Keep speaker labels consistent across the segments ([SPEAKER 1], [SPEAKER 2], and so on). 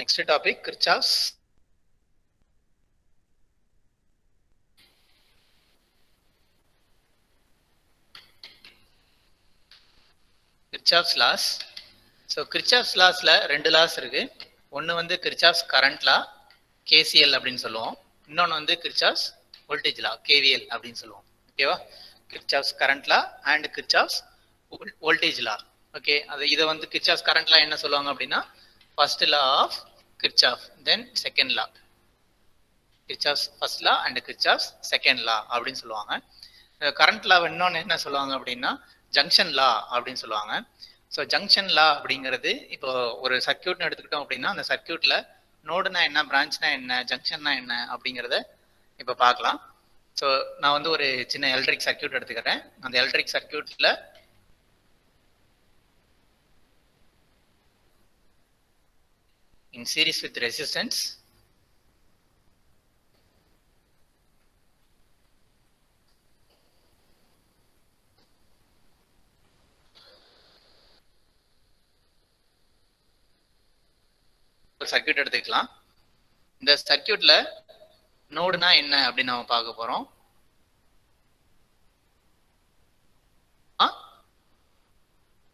[SPEAKER 1] Next topic, Kirchhoff's laws. So Kirchhoff's lawsல ரெண்டு laws இருக்கு. ஒன்னு வந்து Kirchhoff's current law KCL அப்படின்னு சொல்லுவோம். இன்னொன்னு வந்து Kirchhoff's voltage law KVL அப்படின்னு சொல்லுவோம். ஓகேவா? Kirchhoff's current law and Kirchhoff's voltage law. Okay, இத வந்து Kirchhoff's current law என்ன சொல்லுவாங்க அப்படின்னா first law of Kirchhoff, then second law. Kirchhoff's first law and Kirchhoff's second law அப்படின்னு சொல்லுவாங்க. கரண்ட் லா இன்னொன்னு என்ன சொல்லுவாங்க அப்படின்னா ஜங்ஷன் லா அப்படின்னு சொல்லுவாங்க. ஸோ ஜங்ஷன் லா அப்படிங்கிறது இப்போ ஒரு சர்க்கியூட்னு எடுத்துக்கிட்டோம் அப்படின்னா அந்த சர்க்கியூட்ல நோடுனா என்ன, பிரான்ச்னா என்ன, ஜங்ஷன்னா என்ன அப்படிங்கிறத இப்போ பார்க்கலாம். ஸோ நான் வந்து ஒரு சின்ன எலக்ட்ரிக் சர்க்கியூட் எடுத்துக்கிறேன். அந்த எலக்ட்ரிக் சர்க்கியூட்ல in series with resistance circuit எடுத்துக்கலாம். இந்த சர்க்கியூட்ல நோடுனா என்ன அப்படின்னு நம்ம பார்க்க போறோம்.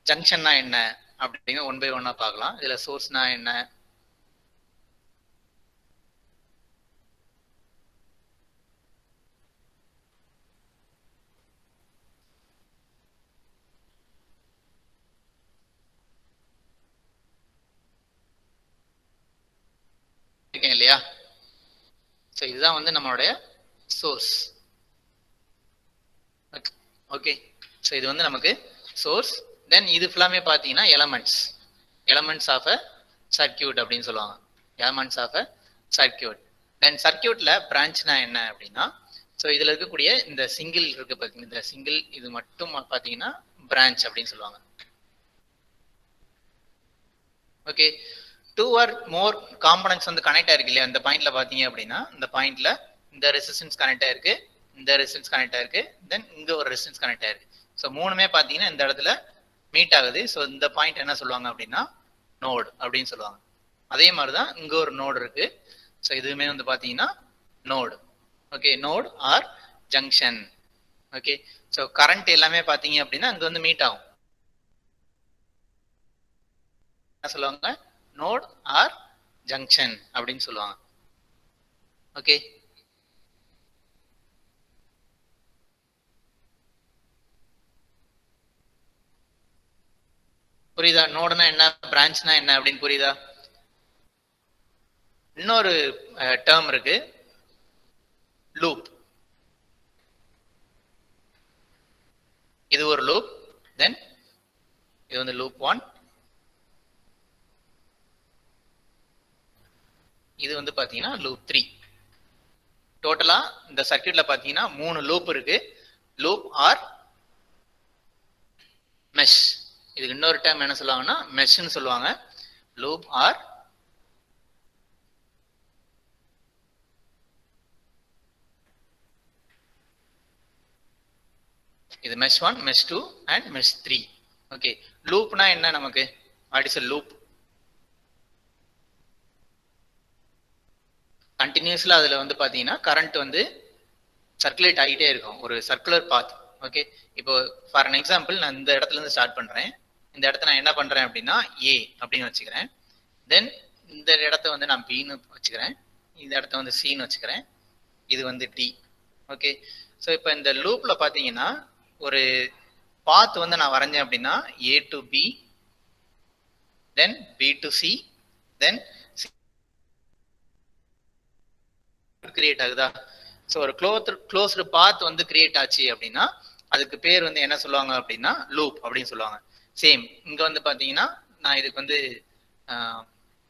[SPEAKER 1] ஜங்ஷன்னா என்ன அப்படிங்க ஒன் பை ஒன்னா பார்க்கலாம். இதுல சோர்ஸ்னா என்ன, இல்லையா? ஸோ இதுதான் வந்து நம்மளுடைய சோர்ஸ். ஓகே, ஸோ இது வந்து நமக்கு சோர்ஸ். தென் இது ஃபுல்லாமே பார்த்தீங்கன்னா எலமெண்ட்ஸ் ஆஃப் அ சர்க்கியூட் அப்படின்னு சொல்லுவாங்க. Elements of a circuit. Then சர்க்கியூட்ல பிரான்ச்னா என்ன அப்படின்னா, ஸோ இதுல இருக்கக்கூடிய இந்த சிங்கிள் இருக்கு பார்த்தீங்கன்னா, இந்த சிங்கிள் இது மட்டும் பார்த்தீங்கன்னா பிரான்ச் அப்படின்னு சொல்லுவாங்க. ஓகே, டூ ஆர் மோர் காம்பனன்ட்ஸ் வந்து கனெக்ட் ஆயிருக்கு இல்லையா? இந்த பாயிண்ட்ல பாத்தீங்க அப்படின்னா இந்த பாயிண்ட்ல இந்த ரெசிஸ்டன்ஸ் கனெக்ட் ஆயிருக்கு, இந்த ரெசிஸ்டன்ஸ் கனெக்ட் ஆயிருக்கு, தென் இங்க ஒரு ரெசிஸ்டன்ஸ் கனெக்ட் ஆயிருக்கு. ஸோ மூணுமே பாத்தீங்கன்னா இந்த இடத்துல மீட் ஆகுது. ஸோ இந்த பாயிண்ட் என்ன சொல்லுவாங்க அப்படின்னா நோடு அப்படின்னு சொல்லுவாங்க. அதே மாதிரிதான் இங்க ஒரு நோடு இருக்கு. ஸோ இதுவுமே வந்து பாத்தீங்கன்னா node. Okay, node or junction. Okay, so current எல்லாமே பாத்தீங்க அப்படின்னா இங்க வந்து மீட் ஆகும். என்ன சொல்லுவாங்க? நோட் ஆர் ஜங்ஷன் அப்படின்னு சொல்லுவாங்க. ஓகே, புரியுதா? நோடுனா என்ன, பிரான்ச்னா என்ன அப்படின்னு புரியுதா? இன்னொரு டேர்ம் இருக்கு, லூப். இது ஒரு லூப். தென் இது வந்து லூப் 1. இது வந்து பாத்தீங்கன்னா லூப் 3. டோட்டலா இந்த சர்க்கியூட்ல பாத்தீங்கன்னா 3 லூப் இருக்கு. Loop or mesh. இதுக்கு இன்னொரு டேர்ம் என்ன சொல்லுவாங்கன்னா மெஷ்னு சொல்லுவாங்க. லூப் ஆர் இது mesh 1, mesh 2 and mesh 3. Okay, லூப்னா என்ன நமக்கு? What is a loop? கண்டினியூஸ்ல அதுல வந்து பாத்தீங்கன்னா கரண்ட் வந்து சர்க்குலேட் ஆகிட்டே இருக்கும், ஒரு சர்க்குலர் பாத். ஓகே, இப்போ ஃபார் அன் எக்ஸாம்பிள் நான் இந்த இடத்துல இருந்து ஸ்டார்ட் பண்றேன். இந்த இடத்த நான் என்ன பண்றேன் அப்படின்னா ஏ அப்படின்னு வச்சுக்கிறேன். தென் இந்த இடத்த வந்து நான் பின்னு வச்சுக்கிறேன். இந்த இடத்த வந்து சின்னு வச்சுக்கிறேன். இது வந்து டி. ஓகே, ஸோ இப்போ இந்த லூப்ல பாத்தீங்கன்னா ஒரு பாத் வந்து நான் வரைஞ்சேன் அப்படின்னா A to B, then B to C, then create ஆகுதா? ஸோ ஒரு க்ளோஸ்டு பாத் வந்து கிரியேட் ஆச்சு அப்படின்னா அதுக்கு பேர் வந்து என்ன சொல்லுவாங்க அப்படின்னா லூப் அப்படின்னு சொல்லுவாங்க. சேம் இங்க வந்து பாத்தீங்கன்னா நான் இதுக்கு வந்து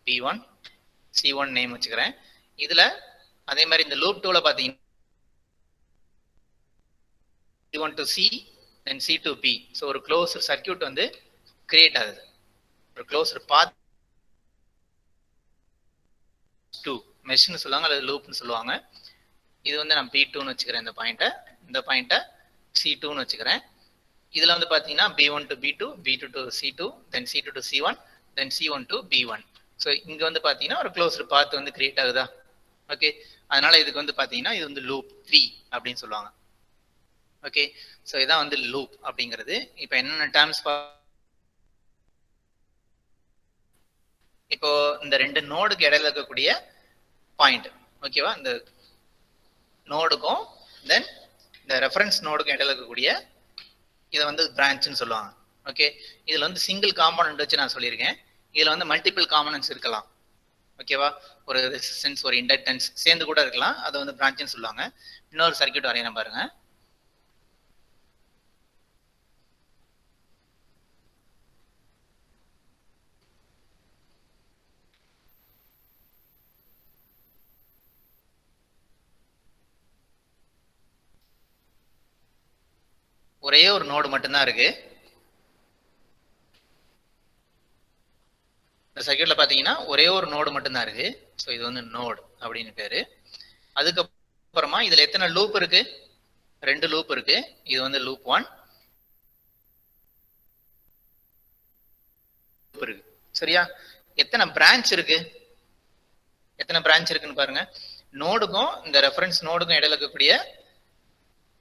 [SPEAKER 1] B1 C1 நேம் வச்சுக்கிறேன். இதுல அதே மாதிரி இந்த லூப் 2ல பாத்தீங்கன்னா C1 to C, then C to B. So ஒரு க்ளோஸ்டு சர்க்கியூட் வந்து கிரியேட் ஆகுது, ஒரு க்ளோஸ்டு பாத் 2 மெஷ்னு சொல்லுவாங்க அல்லது லூப்னு சொல்லுவாங்க. இது வந்து நான் B2ன்னு வச்சுக்கிறேன். இந்த பாயிண்ட்டை C2ன்னு வச்சுக்கிறேன். இதுல வந்து பாத்தீங்கன்னா B1 to B2, B2 to C2, then C2 to C1, then C1 to B1. So இங்க வந்து பாத்தீங்கன்னா ஒரு க்ளோஸ்டு பாத் வந்து கிரியேட் ஆகுதா? ஓகே, அதனால இதுக்கு வந்து பாத்தீங்கன்னா இது வந்து லூப் 3 அப்படின்னு சொல்லுவாங்க. ஓகே, ஸோ இதான் வந்து லூப் அப்படிங்கிறது. இப்போ என்னென்ன டேர்ம்ஸ் இப்போ இந்த ரெண்டு நோடுக்கு இடையில இருக்கக்கூடிய பாயிண்ட், ஓகேவா, இந்த நோடுக்கும் தென் இந்த ரெஃபரன்ஸ் நோடுக்கும் இடையில இருக்கக்கூடிய இதை வந்து பிரான்ச்னு சொல்லுவாங்க. ஓகே, இதுல வந்து சிங்கிள் காம்போனன்ட் வச்சு நான் சொல்லியிருக்கேன். இதுல வந்து மல்டிபிள் காம்போனன்ட்ஸ் இருக்கலாம். ஓகேவா, ஒரு ரெசிஸ்டன்ஸ் ஒரு இண்டக்டன்ஸ் சேர்ந்து கூட இருக்கலாம். அதை வந்து பிரான்ச்னு சொல்லுவாங்க. இன்னொரு சர்க்யூட் வரையணும் பாருங்க. ஒரே ஒரு நோடு மட்டும்தான் இருக்கு. இந்த சர்க்யூட்ல பாத்தீங்கன்னா ஒரே ஒரு நோடு மட்டும்தான் இருக்கு. ஸோ இது வந்து நோடு அப்படின்னு பேரு. அதுக்கப்புறமா இதுல எத்தனை லூப் இருக்கு? 2 லூப் இருக்கு. இது வந்து லூப் 1 இருக்கு. சரியா? எத்தனை பிரான்ச் இருக்கு? எத்தனை பிரான்ச் இருக்குன்னு பாருங்க. நோடுக்கும் இந்த ரெஃபரன்ஸ் நோடுக்கும் இடையில இருக்கக்கூடிய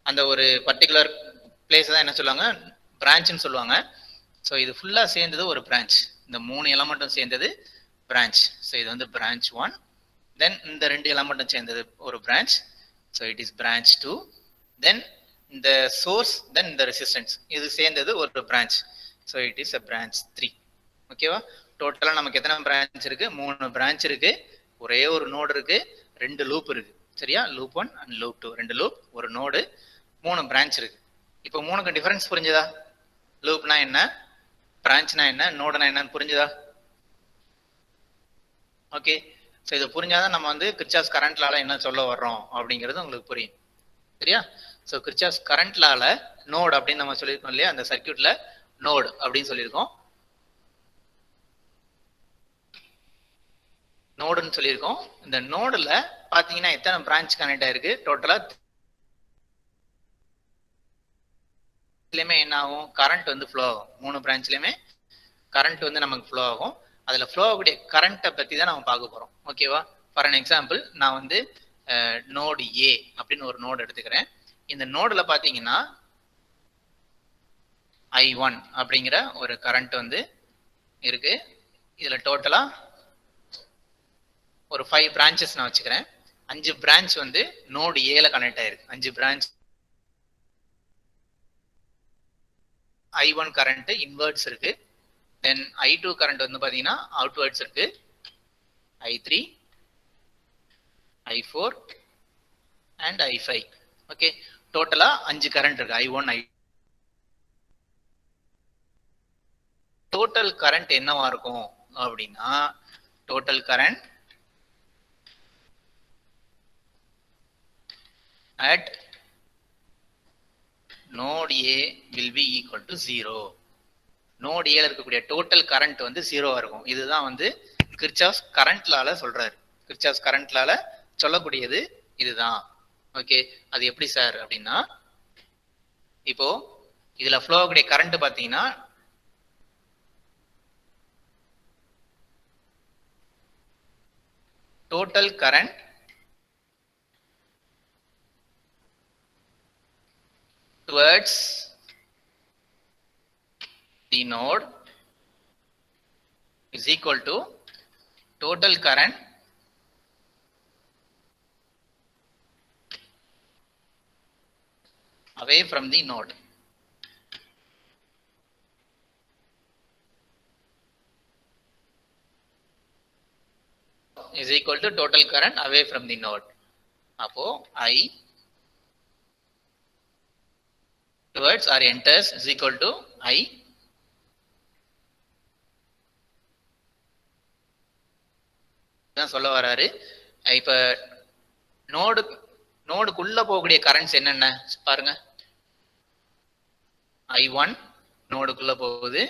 [SPEAKER 1] அந்த ஒரு பர்டிகுலர் பிளேஸ் தான் என்ன சொல்லுவாங்க? பிரான்ச்னு சொல்லுவாங்க. ஸோ இது ஃபுல்லா சேர்ந்தது ஒரு பிரான்ச். இந்த 3 எலமெண்ட்டும் சேர்ந்தது பிரான்ச். ஸோ இது வந்து பிரான்ச் 1. தென் இந்த 2 எலமெண்ட்டும் சேர்ந்தது ஒரு branch. So it is branch 2. தென் இந்த சோர்ஸ் தென் இந்த ரெசிஸ்டன்ஸ் இது சேர்ந்தது ஒரு branch. So it is a branch 3. ஓகேவா? டோட்டலா நமக்கு எத்தனை பிரான்ச் இருக்கு? 3 பிரான்ச் இருக்கு. ஒரே ஒரு நோடு இருக்கு. 2 லூப் இருக்கு. சரியா? Loop 1 and loop 2. 2 லூப், ஒரு நோடு, 3 பிரான்ச் இருக்கு. இப்போ 3க்கு டிஃபரன்ஸ் புரிஞ்சுதா? லூப்னா என்ன, பிரான்ச்னா என்ன, நோடுனா என்னன்னு புரிஞ்சுதா? ஓகே, ஸோ இது புரிஞ்சாதான் நம்ம வந்து கிர்ச்சாஃப்ஸ் கரண்ட் லால என்ன சொல்ல வர்றோம் அப்படிங்கிறது உங்களுக்கு புரியும். சரியா? ஸோ கிர்ச்சாஃப்ஸ் கரண்ட் லால நோடு அப்படின்னு நம்ம சொல்லியிருக்கோம் இல்லையா? அந்த சர்க்யூட்ல நோடு அப்படின்னு சொல்லியிருக்கோம். நோடுன்னு சொல்லியிருக்கோம். இந்த நோடுல பாத்தீங்கன்னா எத்தனை பிரான்ச் கனெக்ட் ஆயிருக்கு? டோட்டலா என்ன ஆகும்? கரண்ட் வந்து ஃப்ளோ ஆகும். 3 பிரான்ச்லயுமே கரண்ட் வந்து நமக்கு ஃப்ளோ ஆகும். அதுல ஃப்ளோ ஆகக்கூடிய கரண்ட்டை பத்தி தான் நம்ம பார்க்க போறோம். ஓகேவா? ஃபார் அன் எக்ஸாம்பிள் நான் வந்து நோடு ஏ அப்படின்னு ஒரு நோடு எடுத்துக்கிறேன். இந்த நோடுல பாத்தீங்கன்னா I1 அப்படிங்கிற ஒரு கரண்ட் வந்து இருக்கு. இதுல டோட்டலா ஒரு 5 பிரான்ச்சஸ் நான் வச்சுக்கிறேன். 5 பிரான்ச் வந்து நோடு ஏல கனெக்ட் ஆயிருக்கு. 5 பிரான்ச் I1 கரண்ட் இன்வெர்ட்ஸ் இருக்கு. தென் I2 கரண்ட் வந்து பாத்தீங்கன்னா அவுட்வர்ட்ஸ் இருக்கு. I3, I4 and I5. Okay, டோட்டலா 5 கரண்ட் இருக்கு. I1 I டோட்டல் கரண்ட் என்னவா இருக்கும் அப்படின்னா, total current at node A will be equal to 0. Node ஏல இருக்கக்கூடிய டோட்டல் கரண்ட் வந்து 0 இருக்கும். இதுதான் வந்து கிர்ச்சாஃப்ஸ் கரண்ட் லால சொல்றாரு. கிர்ச்சாஃப்ஸ் கரண்ட் லால சொல்லக்கூடியது இதுதான். ஓகே, அது எப்படி சார் அப்படின்னா, இப்போ இதுல ஃப்ளோ ஆகக்கூடிய கரண்ட் பாத்தீங்கன்னா total current towards the node is equal to total current away from the node. Is equal to total current away from the node. அப்போ I towards or enters is equal to I தான் சொல்ல வராரு. இப்ப நோடுக்குள்ள போகக்கூடிய currents என்னென்ன பாருங்க. I1 நோடுக்குள்ள போகுது,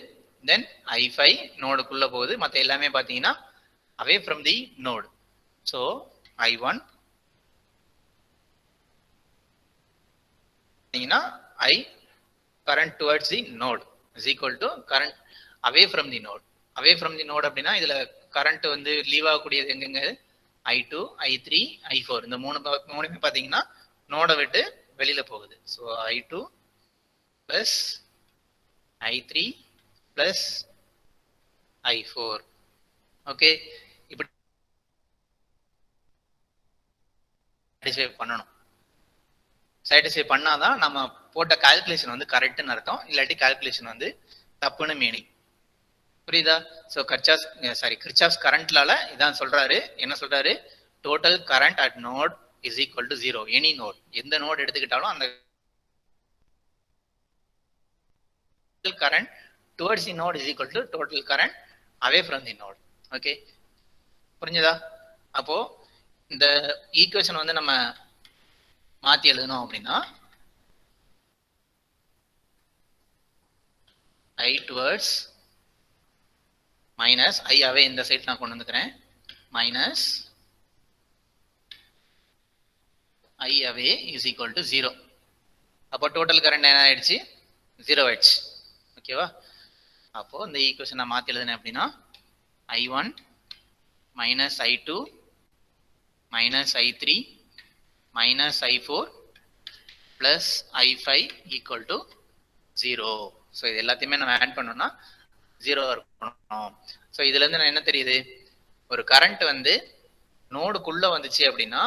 [SPEAKER 1] தென் I5 நோடுக்குள்ள போகுது. மற்ற எல்லாமே பாத்தீங்கன்னா away from the node. So I1 I current towards the node is equal to current away from the node. Away from the node அப்படின்னா இதுல கரண்ட் வந்து லீவ் ஆகக்கூடியது எங்கெங்க I2 I3 I4 இந்த மூணுமே பார்த்தீங்கன்னா நோடை விட்டு வெளியில போகுது. So I2 plus I3 plus I4. Okay, இப்படி சாட்டிஸ்ஃபை பண்ணணும். சாட்டிஸ்ஃபை பண்ணாதான் நம்ம போட்ட கால்குலேஷன் வந்து கரெக்ட்னு அர்த்தம், இல்லாட்டி கால்குலேஷன் வந்து தப்புன்னு மீனிங். புரியுதா? ஸோ கிர்ச்சாஃப்ஸ் கரண்ட்லால இதான் சொல்றாரு. என்ன சொல்றாரு? Total current at node is equal to 0. Any node, எந்த நோட் எடுத்துக்கிட்டாலும் அந்த current towards the node is equal to total current away from the node. Okay, புரிஞ்சதா? அப்போ இந்த ஈக்குவேஷன் வந்து நம்ம மாத்தி எழுதணும் அப்படின்னா I towards minus I away இந்த சைட் நான் கொண்டு வந்துக்கிறேன், minus I away is equal to 0. அப்போ டோட்டல் கரண்ட் என்ன ஆயிடுச்சு? 0 ஆயிடுச்சு. ஓகேவா? அப்போ இந்த ஈக்குவேஷன் நான் மாத்தி எழுதுனேன் அப்படின்னா I1 minus I2 minus I3 minus I4 plus I5 equal to 0. So இது எல்லாத்தையுமே நம்ம ஆட் பண்ணோம்னா 0 இருக்கணும். ஸோ இதுல இருந்து நான் என்ன தெரியுது? ஒரு கரண்ட் வந்து நோடுக்குள்ள வந்துச்சு அப்படின்னா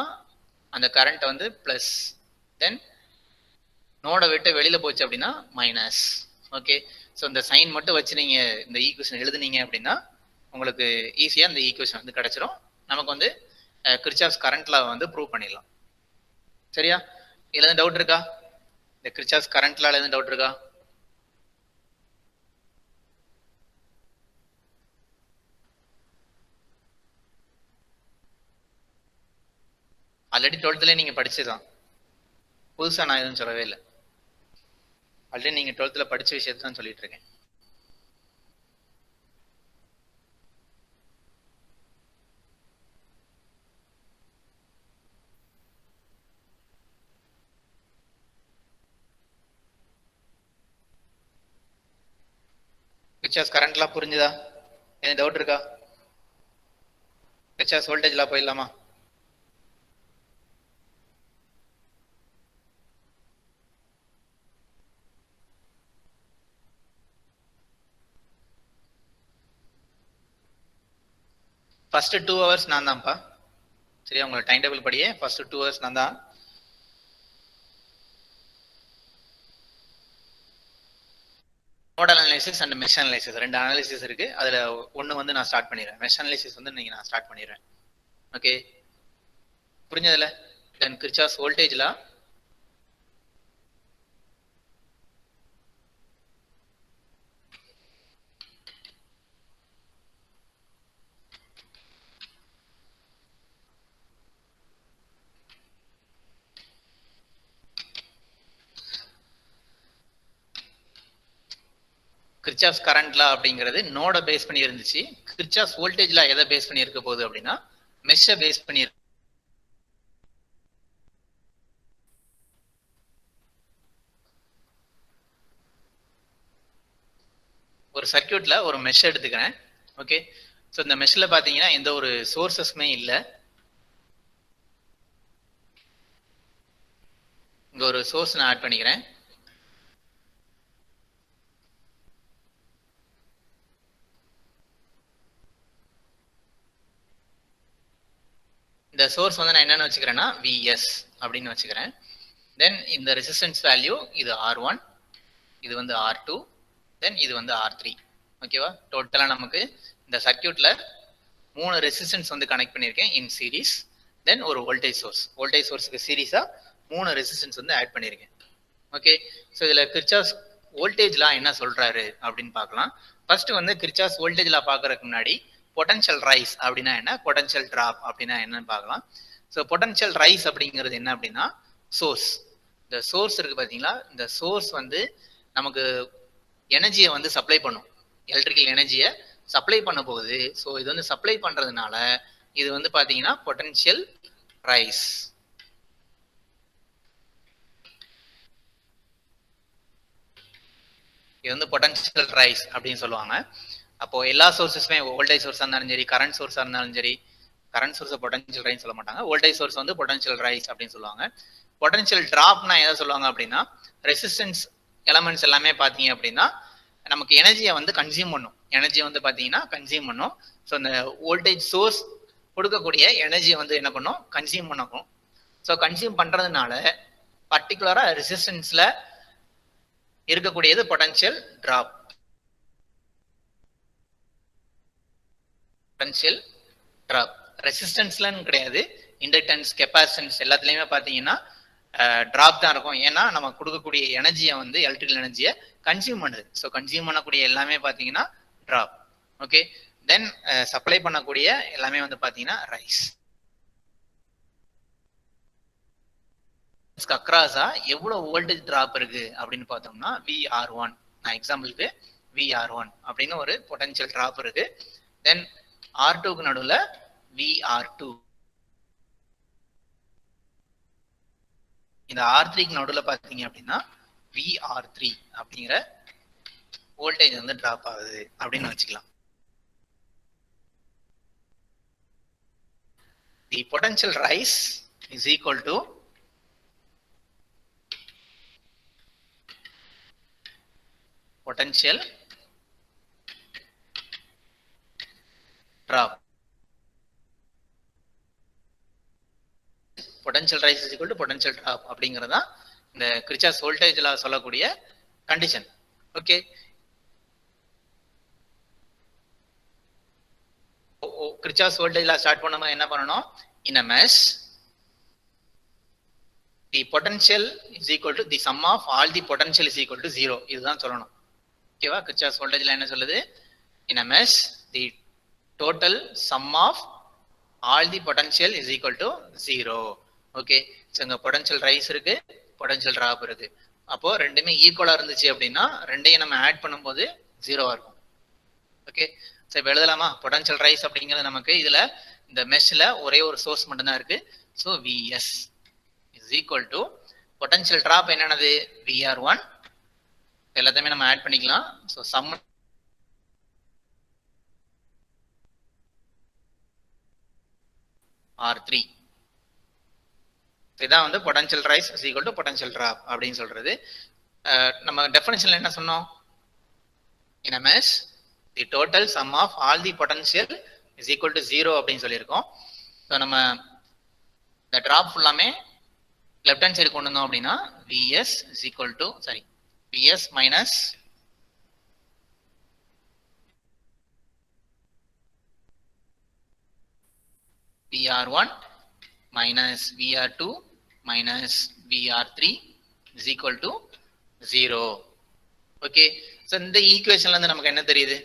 [SPEAKER 1] அந்த கரண்ட் வந்து பிளஸ், தென் நோடை விட்டு வெளியில போச்சு அப்படின்னா மைனஸ். ஓகே, ஸோ இந்த சைன் மட்டும் வச்சு நீங்க இந்த ஈக்குவேஷன் எழுதுனீங்க அப்படின்னா உங்களுக்கு ஈஸியா இந்த ஈக்குவேஷன் வந்து கிடைச்சிரும். நமக்கு வந்து கிர்ச்சாஃப்ஸ் கரண்ட் லா வந்து ப்ரூவ் பண்ணிடலாம். சரியா? இதுல எதுவும் டவுட் இருக்கா? இந்த கிர்ச்சாஃப்ஸ் கரண்ட் லால எதுவும் டவுட் இருக்கா? ஆல்ரெடி 12th நீங்க படிச்சுதான், புதுசா நான் எதுவும் சொல்லவே இல்லை. ஆல்ரெடி நீங்க 12th படிச்ச விஷயத்தை தான் சொல்லிட்டு இருக்கேன். கிர்ச்சாஃப்ஸ் கரண்ட் லா புரிஞ்சுதா? என்ன டவுட் இருக்கா? கிர்ச்சாஃப்ஸ் வோல்டேஜ் லா போயிடலாமா? ஃபர்ஸ்ட் 2 hours நான் தான்ப்பா. சரியா? உங்களோட டைம் டேபிள் படியே ஃபர்ஸ்ட் 2 hours நான் தான். Nodal analysis and mesh analysis ரெண்டு அனாலிசிஸ் இருக்கு. அதுல ஒன்னு வந்து நான் ஸ்டார்ட் பண்ணிடுறேன். மெஷ் அனாலிசிஸ் வந்து நீங்க நான் ஸ்டார்ட் பண்ணிடுறேன். ஓகே, புரிஞ்சதுல? Then Kirchhoff's voltage law Kirchhoff's current law அப்படிங்கிறது நோட பேஸ் பண்ணி இருந்துச்சு. கிர்ச்சாஃப்ஸ் வோல்டேஜ் லா எதை பேஸ் பண்ணி இருக்க போகுது அப்படின்னா மெஷ்ஷை பேஸ் பண்ணி இருக்கு. ஒரு சர்க்கியூட்ல ஒரு மெஷ் எடுத்துக்கிறேன். ஓகே, ஸோ இந்த மெஷ்ல பாத்தீங்கன்னா எந்த ஒரு சோர்சஸ்மே இல்லை. இங்க ஒரு சோர்ஸ் நான் ஆட் பண்ணிக்கிறேன். இந்த சோர்ஸ் வந்து நான் என்னன்னு வச்சுக்கிறேன்னா Vs அப்படின்னு வச்சுக்கிறேன். தென் இந்த ரெசிஸ்டன்ஸ் வேல்யூ இது R1, இது வந்து R2, தென் இது வந்து R3. ஓகேவா? டோட்டலா நமக்கு இந்த சர்க்கியூட்ல 3 ரெசிஸ்டன்ஸ் வந்து கனெக்ட் பண்ணியிருக்கேன் இன் சீரீஸ். தென் ஒரு வோல்டேஜ் சோர்ஸுக்கு சீரீஸா 3 ரெசிஸ்டன்ஸ் வந்து ஆட் பண்ணியிருக்கேன். ஓகே, ஸோ இதுல கிர்ச்சாஃப்ஸ் வோல்டேஜ் லா என்ன சொல்றாரு அப்படின்னு பார்க்கலாம். ஃபர்ஸ்ட் வந்து கிர்ச்சாஃப்ஸ் வோல்டேஜ் லா பார்க்கறதுக்கு முன்னாடி பொட்டன்ஷியல் ரைஸ் அப்படின்னா என்ன, பொட்டன்ஷியல் டிராப் அப்படின்னா என்னன்னு பார்க்கலாம். ஸோ பொட்டன்ஷியல் ரைஸ் அப்படிங்கிறது என்ன அப்படின்னா சோர்ஸ். இந்த சோர்ஸ் இருக்கு பார்த்தீங்களா, இந்த சோர்ஸ் வந்து நமக்கு எனர்ஜியை வந்து சப்ளை பண்ணும், எலக்ட்ரிக்கல் எனர்ஜியை சப்ளை பண்ண போகுது. ஸோ இது வந்து சப்ளை பண்றதுனால இது வந்து பார்த்தீங்கன்னா பொட்டன்ஷியல் ரைஸ். இது வந்து பொட்டன்ஷியல் ரைஸ் அப்படின்னு சொல்லுவாங்க. அப்போ எல்லா சோர்ஸஸுமே வோல்டேஜ் சோர்ஸா இருந்தாலும் சரி, கரண்ட் சோர்ஸா இருந்தாலும் சரி, கரண்ட் சோர்ஸ் பொட்டன்ஷியல் ரைஸ் சொல்ல மாட்டாங்க, வோல்டேஜ் சோர்ஸ் வந்து பொட்டன்ஷியல் ரைஸ் அப்படின்னு சொல்லுவாங்க. பொட்டன்ஷியல் டிராப்னா எதை சொல்லுவாங்க அப்படின்னா, ரெசிஸ்டன்ஸ் எலமெண்ட்ஸ் எல்லாமே பார்த்தீங்க அப்படின்னா நமக்கு எனர்ஜியை வந்து கன்சியூம் பண்ணும். எனர்ஜி வந்து பார்த்தீங்கன்னா கன்சியூம் பண்ணும். ஸோ இந்த வோல்டேஜ் சோர்ஸ் கொடுக்கக்கூடிய எனர்ஜியை வந்து என்ன பண்ணும், கன்சியூம் பண்ணணும். ஸோ கன்சியூம் பண்றதுனால பர்டிகுலரா ரெசிஸ்டன்ஸ்ல இருக்கக்கூடியது பொட்டன்ஷியல் டிராப். பொட்டன்ஷியல் டிராப் ரெசிஸ்டன்ஸ்லன்னு கிடையாது, இண்டக்டன்ஸ், கெப்பாசிட்டன்ஸ் எல்லாத்துலயுமே பார்த்தீங்கன்னா டிராப் தான் இருக்கும். ஏன்னா நம்ம கொடுக்கக்கூடிய எனர்ஜியை வந்து எலக்ட்ரிக்கல் எனர்ஜியை கன்சியூம் பண்ணுது. ஸோ கன்சியூம் பண்ணக்கூடிய எல்லாமே பார்த்தீங்கன்னா டிராப். ஓகே, தென் சப்ளை பண்ணக்கூடிய எல்லாமே வந்து பார்த்தீங்கன்னா ரைஸ். அக்ராஸா எவ்வளவு வோல்டேஜ் டிராப் இருக்கு அப்படின்னு பார்த்தோம்னா VR1, நான் எக்ஸாம்பிளுக்கு VR1 அப்படின்னு ஒரு பொட்டன்ஷியல் டிராப் இருக்கு. தென் R2க்கு நடுவில் VR2, இந்த R3க்கு நடுவில் பார்த்தீங்க அப்படின்னா VR3 அப்படிங்கிற வோல்டேஜ் வந்து டிராப் ஆகுது அப்படின்னு வச்சுக்கலாம். The potential rise is equal to potential drop. Potential rise is equal to potential drop அப்படிங்கிறதா இந்த கிர்ச்சாஃப்ஸ் வோல்டேஜ் லா சொல்லக்கூடிய கண்டிஷன். ஓகே, கிர்ச்சாஃப்ஸ் வோல்டேஜ் லா ஸ்டார்ட் பண்ணும்போது என்ன பண்ணணும், in a mesh the potential is equal to the sum of all the potential is equal to 0. இதுதான் சொல்லணும். ஓகேவா, Kirchhoff's voltage law என்ன சொல்லுது, in a mesh the total sum of all the potential is equal to 0. Okay, so இங்கே potential rice இருக்கு, potential drop இருக்கு. அப்போ ரெண்டுமே ஈக்குவலா இருந்துச்சு அப்படின்னா ரெண்டையும் நம்ம ஆட் பண்ணும்போது 0வா இருக்கும். ஓகே, ஸோ இப்போ எழுதலாமா, பொட்டன்ஷியல் ரைஸ் அப்படிங்கிறது நமக்கு இதுல இந்த மெஷ்ல ஒரே ஒரு சோர்ஸ் மட்டும்தான் இருக்கு. So Vs is equal to potential drop என்னன்னது VR1, எல்லாத்தையுமே நம்ம ஆட் பண்ணிக்கலாம். ஸோ சம் R3, இதான் வந்து potential rice is equal to potential drop அப்படின்னு சொல்றது. நம்ம டெஃபினிஷன்ல என்ன சொன்னோம், in a mesh the total sum of all the potential is equal to 0 அப்படின்னு சொல்லியிருக்கோம். ஸோ நம்ம இந்த டிராப் ஃபுல்லாமே லெஃப்ட் ஹேண்ட் சைடு கொண்டு வந்தோம் அப்படின்னா Vs is equal to Vs minus VR1 minus VR2 minus VR3 is equal to 0. Okay, so இந்த ஈக்குவேஷன்ல இருந்து நமக்கு என்ன தெரியுது,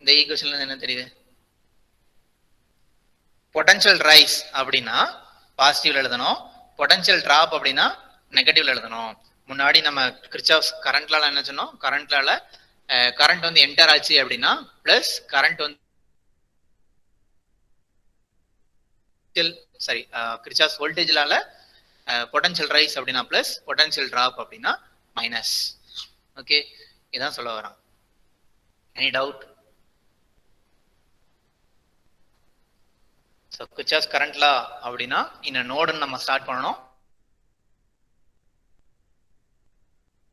[SPEAKER 1] இந்த ஈக்குவேஷன்ல இருந்து என்ன தெரியுது, பொட்டன்ஷியல் ரைஸ் அப்படின்னா பாசிட்டிவ்ல எழுதணும், பொட்டன்ஷியல் டிராப் அப்படின்னா நெகட்டிவ்ல எழுதணும். முன்னாடி நம்ம கிர்ச்சாஃப்ஸ் கரண்ட்லால என்ன சொன்னோம், கரண்ட்லால கரண்ட் வந்து என்டர் ஆச்சு அப்படின்னா பிளஸ் கரண்ட் வந்து கிர்ச்சாஃப்ஸ் வோல்டேஜ்லால பொட்டன்ஷியல் ரைஸ் அப்படின்னா பிளஸ், பொட்டன்ஷியல் டிராப் அப்படின்னா மைனஸ். ஓகே, இதான் சொல்ல வரோம். Any doubt? So Kirchhoff's current லா அப்படின்னா இந்த நோடுன்னு நம்ம ஸ்டார்ட் பண்ணணும்.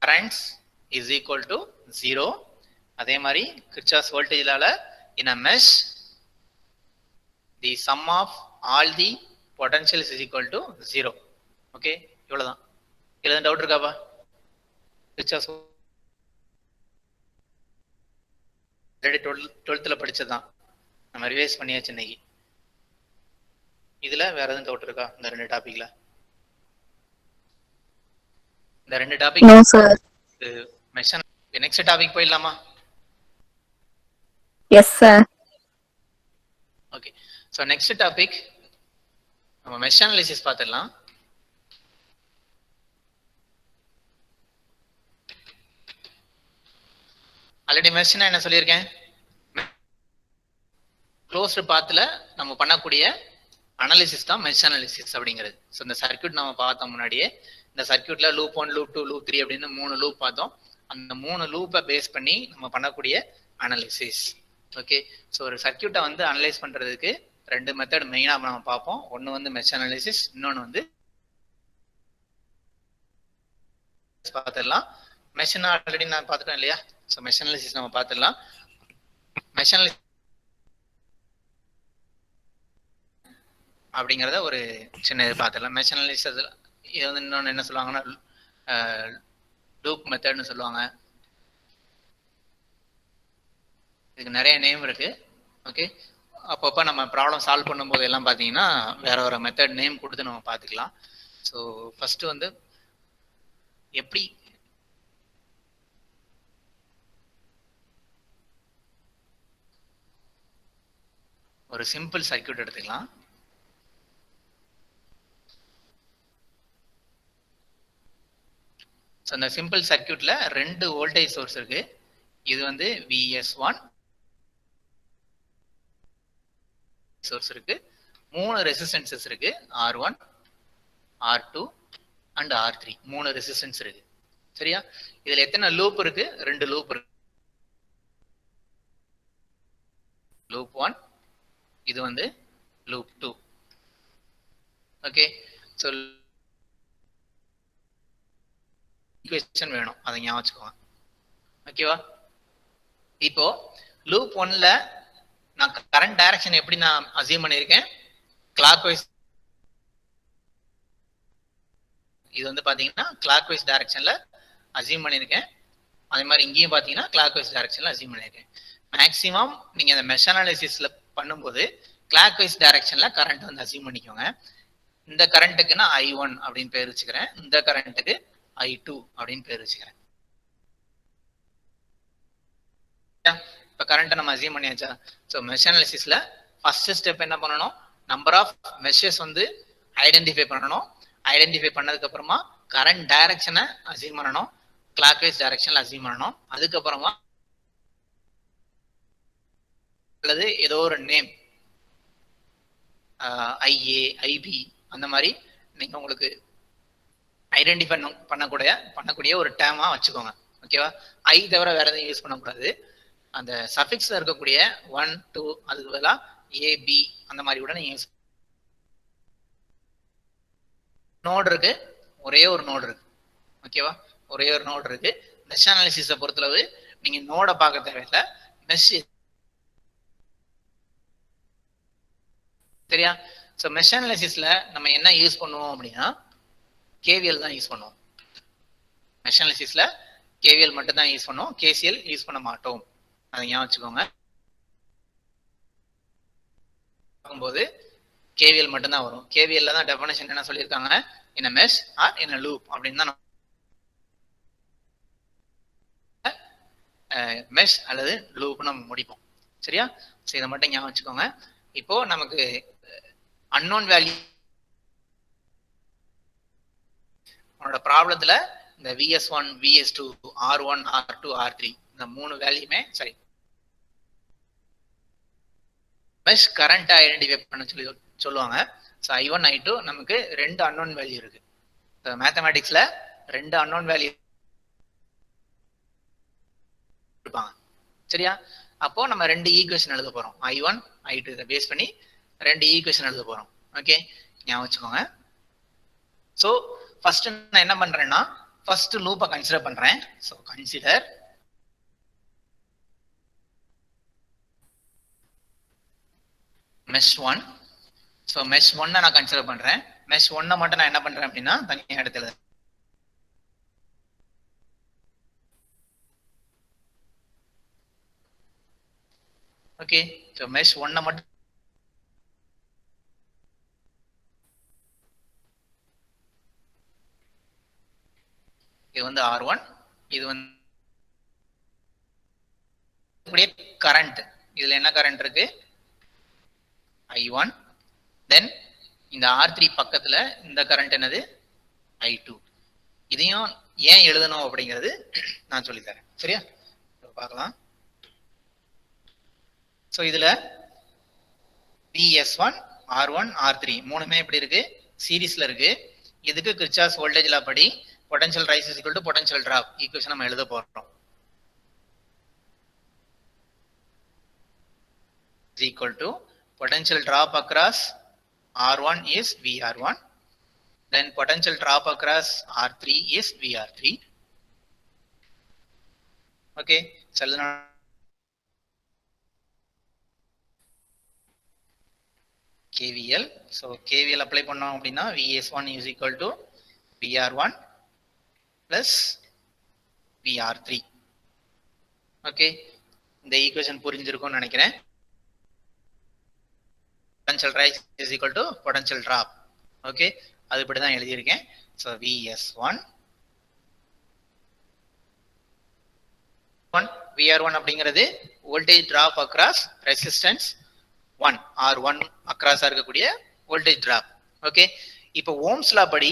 [SPEAKER 1] Currents is equal to 0. அதே மாதிரி கிர்ச்சாஃப்ஸ் வோல்டேஜ் லால in a mesh the sum of all the potentials is equal to 0. Okay, இவ்வளவுதான். இதுல டவுட் இருக்காப்பா? கிர்ச்சாஃப்ஸ் ஆல்ரெடி 12th படிச்சதுதான், நம்ம ரிவைஸ் பண்ணியாச்சு இன்னைக்கு. இதுல வேற எதுவும் டவுட் இருக்கா இந்த ரெண்டு டாபிக்ல? இந்த ரெண்டு டாபிக் நோ சார். மெஷன் நெக்ஸ்ட் டாபிக் போயிடலாமா?
[SPEAKER 2] Yes sir.
[SPEAKER 1] Okay, so next topic நம்ம மெஷ் அனாலிசிஸ் பார்த்துடலாம். ஆல்ரெடி மெஷ்னா என்ன சொல்லியிருக்கேன், க்ளோஸ்டு பாத்துல நம்ம பண்ணக்கூடிய அனாலிசிஸ் தான் மெஷ் அனாலிசிஸ் அப்படிங்கிறது. ஸோ இந்த சர்க்யூட் நம்ம பார்த்தோம் முன்னாடியே, இந்த சர்க்யூட்ல லூப் 1, லூப் 2, லூப் 3 அப்படின்னு 3 லூப் பார்த்தோம். அந்த 3 லூப்பை பேஸ் பண்ணி நம்ம பண்ணக்கூடிய அனாலிசிஸ். ஓகே, ஸோ ஒரு சர்க்கியூட்டை வந்து அனலைஸ் பண்றதுக்கு 2 மெத்தட் மெயினா நம்ம பார்ப்போம். ஒன்னு வந்து மெஷ் அனாலிசிஸ், இன்னொன்னு வந்து பார்த்துடலாம். மெஷ் ஆல்ரெடி நான் பார்த்துட்டேன் இல்லையா? ஸோ மெஷ் அனாலிசிஸ் நம்ம பார்த்துடலாம். மெஷ் அனாலிசிஸ் அப்படிங்கிறத ஒரு சின்ன இது பார்த்துடலாம். மெஷ் அனாலிசிஸ் இது வந்து இன்னொன்று என்ன சொல்லுவாங்கன்னா லூப் மெத்தட்னு சொல்லுவாங்க. இதுக்கு நிறைய நேம் இருக்கு. ஓகே, அப்பப்போ நம்ம ப்ராப்ளம் சால்வ் பண்ணும்போது எல்லாம் பார்த்தீங்கன்னா வேற ஒரு மெத்தட் நேம் கொடுத்து நம்ம பார்த்துக்கலாம். ஸோ ஃபர்ஸ்ட் வந்து எப்படி ஒரு சிம்பிள் சர்க்கியூட் எடுத்துக்கலாம். ஸோ அந்த சிம்பிள் சர்க்கியூட்ல 2 வோல்டேஜ் சோர்ஸ் இருக்கு. இது வந்து VS1 சோர்ஸ் இருக்கு, 3 ரெசிஸ்டன்சஸ் இருக்கு, R1 R2 and R3 3 resistance இருக்கு. சரியா? இதுல எத்தனை லூப் இருக்கு? 2 லூப் இருக்கு. லூப் 1, இது வந்து லூப் 2. ஓகே, ஸோ ஈக்குவேஷன் வேணும், அதை ஞாபகம் வச்சுக்கோங்க. ஓகேவா? இப்போ லூப் 1ல நான் கரண்ட் டைரக்ஷன் எப்படி நான் அசியூம் பண்ணியிருக்கேன்? Clockwise. இது வந்து பாத்தீங்கன்னா கிளாக் வைஸ் டைரக்ஷன்ல அசியூம் பண்ணியிருக்கேன். அதே மாதிரி இங்கேயும் பாத்தீங்கன்னா கிளாக் வைஸ் டைரக்ஷன்ல அசியூம் பண்ணியிருக்கேன். மேக்ஸிமம் நீங்க இந்த மெஷ் அனாலிசிஸ்ல பண்ணும்போது கிளாக் வைஸ் டைரக்ஷன்ல கரண்ட் வந்து அசியூம் பண்ணிக்கோங்க. இந்த கரண்ட்டுக்கு நான் I1 அப்படின்னு பேர் வச்சுக்கிறேன், இந்த கரண்ட்டுக்கு I2 அப்படின்னு பேர் வச்சுக்கிறேன். இப்போ கரண்ட்டை நம்ம அசியூம் பண்ணியாச்சா? ஸோ மெஷ் அனாலிசிஸ்ல ஃபர்ஸ்ட் ஸ்டெப் என்ன பண்ணணும்? நம்பர் ஆஃப் மெஷஸ் வந்து ஐடென்டிஃபை பண்ணணும். ஐடென்டிஃபை பண்ணதுக்கு அப்புறமா கரண்ட் டைரக்ஷனை அசியூம் பண்ணணும், கிளாக் வைஸ் டைரக்ஷன்ல அசியூம் பண்ணணும். அதுக்கப்புறமா அல்லது ஏதோ ஒரு நேம் IA IB அந்த மாதிரி நீங்க உங்களுக்கு ஐடென்டிஃபை பண்ணக்கூடிய ஒரு டேர்மா வச்சுக்கோங்க. ஓகேவா? ஐ தவிர வேற எதுவும் யூஸ் பண்ணக்கூடாது. அந்த சஃபிக்ஸ்ல இருக்கக்கூடிய 1 2 அதுக்கு பதிலாக AB அந்த மாதிரி கூட நீங்க யூஸ். நோட் இருக்கு, ஒரே ஒரு நோட் இருக்கு. ஓகேவா? ஒரே ஒரு நோட் இருக்கு. மெஷ் அனாலிசிஸை பொறுத்தளவு நீங்க நோட பார்க்க தேவையில்லை, மெஷ். சரியா? ஸோ மெஷ் அனாலிசிஸ்ல நம்ம என்ன யூஸ் பண்ணுவோம் அப்படின்னா KVL தான் யூஸ் பண்ணுவோம். மெஷ் அனாலிசிஸ்ல KVL மட்டும் தான் யூஸ் பண்ணுவோம், KCL யூஸ் பண்ண மாட்டோம். அதை ஞாபகம் வச்சுக்கோங்க. பார்க்கும்போது KVL மட்டும் தான் வரும். KVL தான் டெஃபினேஷன் என்ன சொல்லியிருக்காங்க? in a mesh or in a loop அப்படின்னு தான் மெஷ் அல்லது லூப் நம்ம முடிப்போம். சரியா? ஸோ இதை மட்டும் ஞாபகம் வச்சுக்கோங்க. இப்போ நமக்கு அன்னோன் வேல்யூ உன்னோட ப்ராப்ளத்துல இந்த VS1 VS2 R1 R2 R3 இந்த 3 வேல்யூமே சரி மெஷ் கரண்ட் ஐடென்டிஃபை பண்ண சொல்லுவாங்க. ஸோ I1 I2 நமக்கு 2 அன்னோன் வேல்யூ இருக்கு. மேத்தமேட்டிக்ஸ்ல 2 அன்னோன் வேல்யூ இருப்பாங்க. சரியா? அப்போ நம்ம 2 ஈக்குவேஷன் எழுத போறோம். I1 I2 இதை பேஸ் பண்ணி 2 ஈக்குவேஷன் எழுத போறோம். ஓகே, ஞாபகம் வச்சுக்கோங்க. ஸோ ஃபர்ஸ்ட் நான் என்ன பண்றேன்னா ஃபர்ஸ்ட் லூப்பை கன்சிடர் பண்றேன். So consider mesh 1. So mesh 1 நான் கன்சிடர் பண்றேன். மெஷ் 1 மட்டும் நான் என்ன பண்றேன் அப்படின்னா தனியாக இடத்துல ஓகே. ஸோ மெஷ் 1 மட்டும் இது வந்து R1, இது வந்து கரண்ட். இதுல என்ன கரண்ட் இருக்கு? I1. தென் இந்த R3 பக்கத்துல இந்த கரண்ட் என்னது? I2. இதையும் ஏன் எழுதணும் அப்படிங்கிறது நான் சொல்லித்தரேன். சரியா? பார்க்கலாம். ஸோ இதுல VS1 R1 R3 மூணுமே எப்படி இருக்கு? சீரீஸ்ல இருக்கு. இதுக்கு கிர்ச்சாஃப்ஸ் வோல்டேஜ் லா படி potential rice is equal to potential drop equation நம்ம எழுத போறோம். is equal to potential drop across R1 is VR1, then potential drop across R3 is VR3. Okay, so KVL. So KVL apply பண்ணோம் அப்படின்னா VS1 is equal to VR1 plus VR3. Okay, இந்த equation புரிஞ்சிருக்கும்னு நினைக்கிறேன். Potential rise is equal to potential drop. Okay, அது இப்படி தான் எழுதியிருக்கேன். So VS1 VR1 அப்படிங்கிறது voltage drop across resistance 1 R1 across இருக்கக்கூடிய voltage drop. Okay, இப்போ ஓம்ஸ் லா படி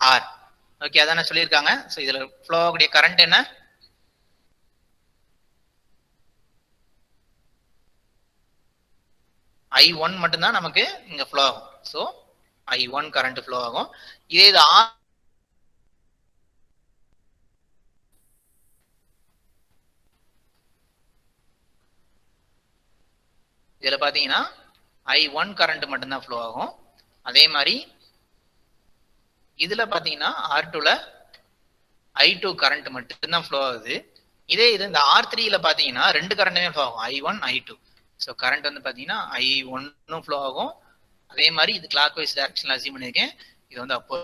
[SPEAKER 1] R. Okay, அதான சொல்லியிருக்காங்க. So இதுல flow ஆகக்கூடிய current என்ன? I1 மட்டும்தான் நமக்கு இங்க flow ஆகும். So I1 current flow ஆகும். இதே இது R இதுல பாத்தீங்கன்னா I1 கரண்ட் மட்டும்தான் ஃப்ளோ ஆகும். அதே மாதிரி இதுல பாத்தீங்கன்னா R2ல I2 கரண்ட் மட்டும்தான் ஃப்ளோ ஆகுது. இதே இது இந்த R3ல பாத்தீங்கன்னா ரெண்டு கரண்ட்டுமே ஃப்ளோ ஆகும், I1 I2. ஸோ கரண்ட் வந்து பாத்தீங்கன்னா I1 ஃப்ளோ ஆகும். அதே மாதிரி இது கிளாக் வைஸ் டைரக்ஷன்ல அசியூம் பண்ணியிருக்கேன். இது வந்து அப்போ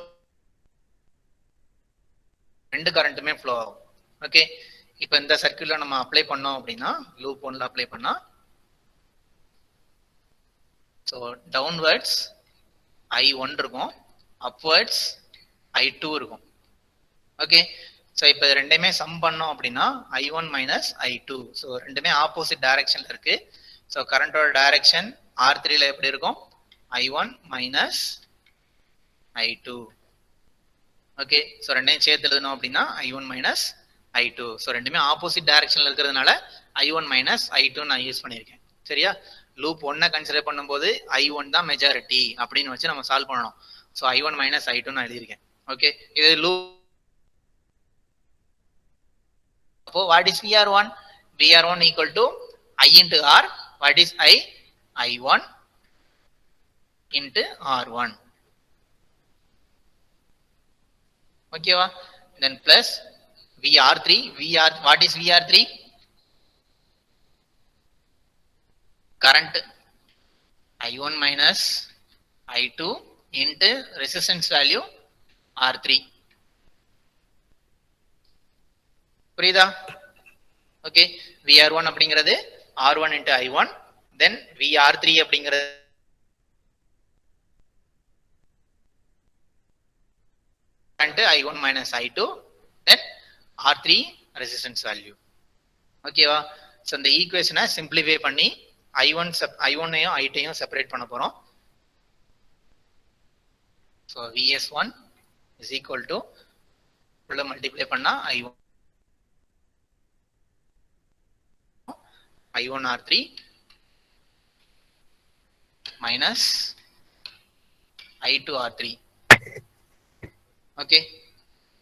[SPEAKER 1] ரெண்டு கரண்ட்டுமே ஃப்ளோ ஆகும். ஓகே, இப்போ இந்த சர்க்கியூட்ல நம்ம அப்ளை பண்ணோம் அப்படின்னா லூப் 1ல அப்ளை பண்ணா ஸோ டவுன்வர்ட்ஸ் I1 இருக்கும், அப்வர்ட்ஸ் I2 இருக்கும். ஓகே, ஸோ இப்போ ரெண்டையுமே சம் பண்ணோம் அப்படின்னா I1 மைனஸ் I2. ஸோ ரெண்டுமே ஆப்போசிட் டைரக்ஷன்ல இருக்கு. ஸோ கரண்டோட டைரக்ஷன் R3ல எப்படி இருக்கும்? I1 minus I2. Okay, so ரெண்டையும் சேர்த்து எழுதணும் அப்படின்னா I1 மைனஸ் I2. ஸோ ரெண்டுமே ஆப்போசிட் டைரக்ஷன்ல இருக்கிறதுனால I1 மைனஸ் I2 நான் யூஸ் பண்ணியிருக்கேன். சரியா? லூப் 1 கன்சிடர் பண்ணும்போது I1 தான் மெஜாரிட்டி அப்படின்னு வச்சு நம்ம சால்வ் பண்ணணும். ஸோ I1 மைனஸ் I2 நான் எழுதியிருக்கேன். ஓகே, இது லூப். அப்போ what is VR1? VR1 equal to I into R. What is I? I1 into R1. ஓகேவா? தென் plus VR3. What is VR3? current I1 minus I2 into resistance value R3. புரியுதா? Okay, VR1 அப்படிங்கிறது R1 into I1, then VR3 அப்படிங்கிறது I1 minus I2, then R3 resistance value. ஓகேவா? So இந்த ஈக்குவேஷனை simplify பண்ணி I1ஐயும் I2ஐயும் separate பண்ண போறோம். So VS1 is equal to உள்ள மல்டிப்ளை பண்ணா I1 R3 minus I2 R3. Okay,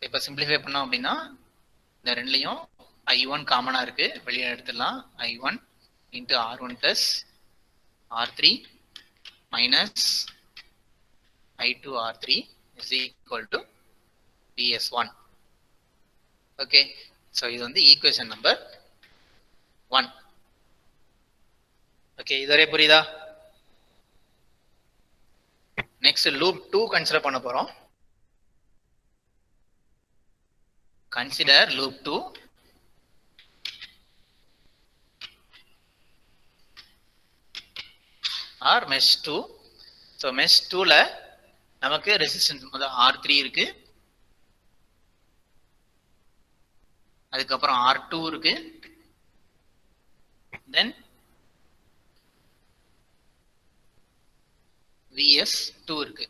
[SPEAKER 1] இப்போ சிம்பிளிஃபை பண்ணோம் அப்படின்னா இந்த ரெண்டுலையும் I1 காமனா இருக்கு, வெளியே எடுத்துடலாம். I1 into R1 plus R3 minus I2 R3 is equal to VS1. Okay, so இது வந்து ஈக்குவேஷன் நம்பர் 1. ஓகே, இதுவரை புரியுதா? நெக்ஸ்ட் லூப் 2 கன்சிடர் பண்ண போறோம். Consider loop 2. or mesh 2. so mesh 2ல நமக்கு ரெசிஸ்டன்ஸ் R3 இருக்கு, அதுக்கப்புறம் R2 இருக்கு, then VS2 இருக்கு.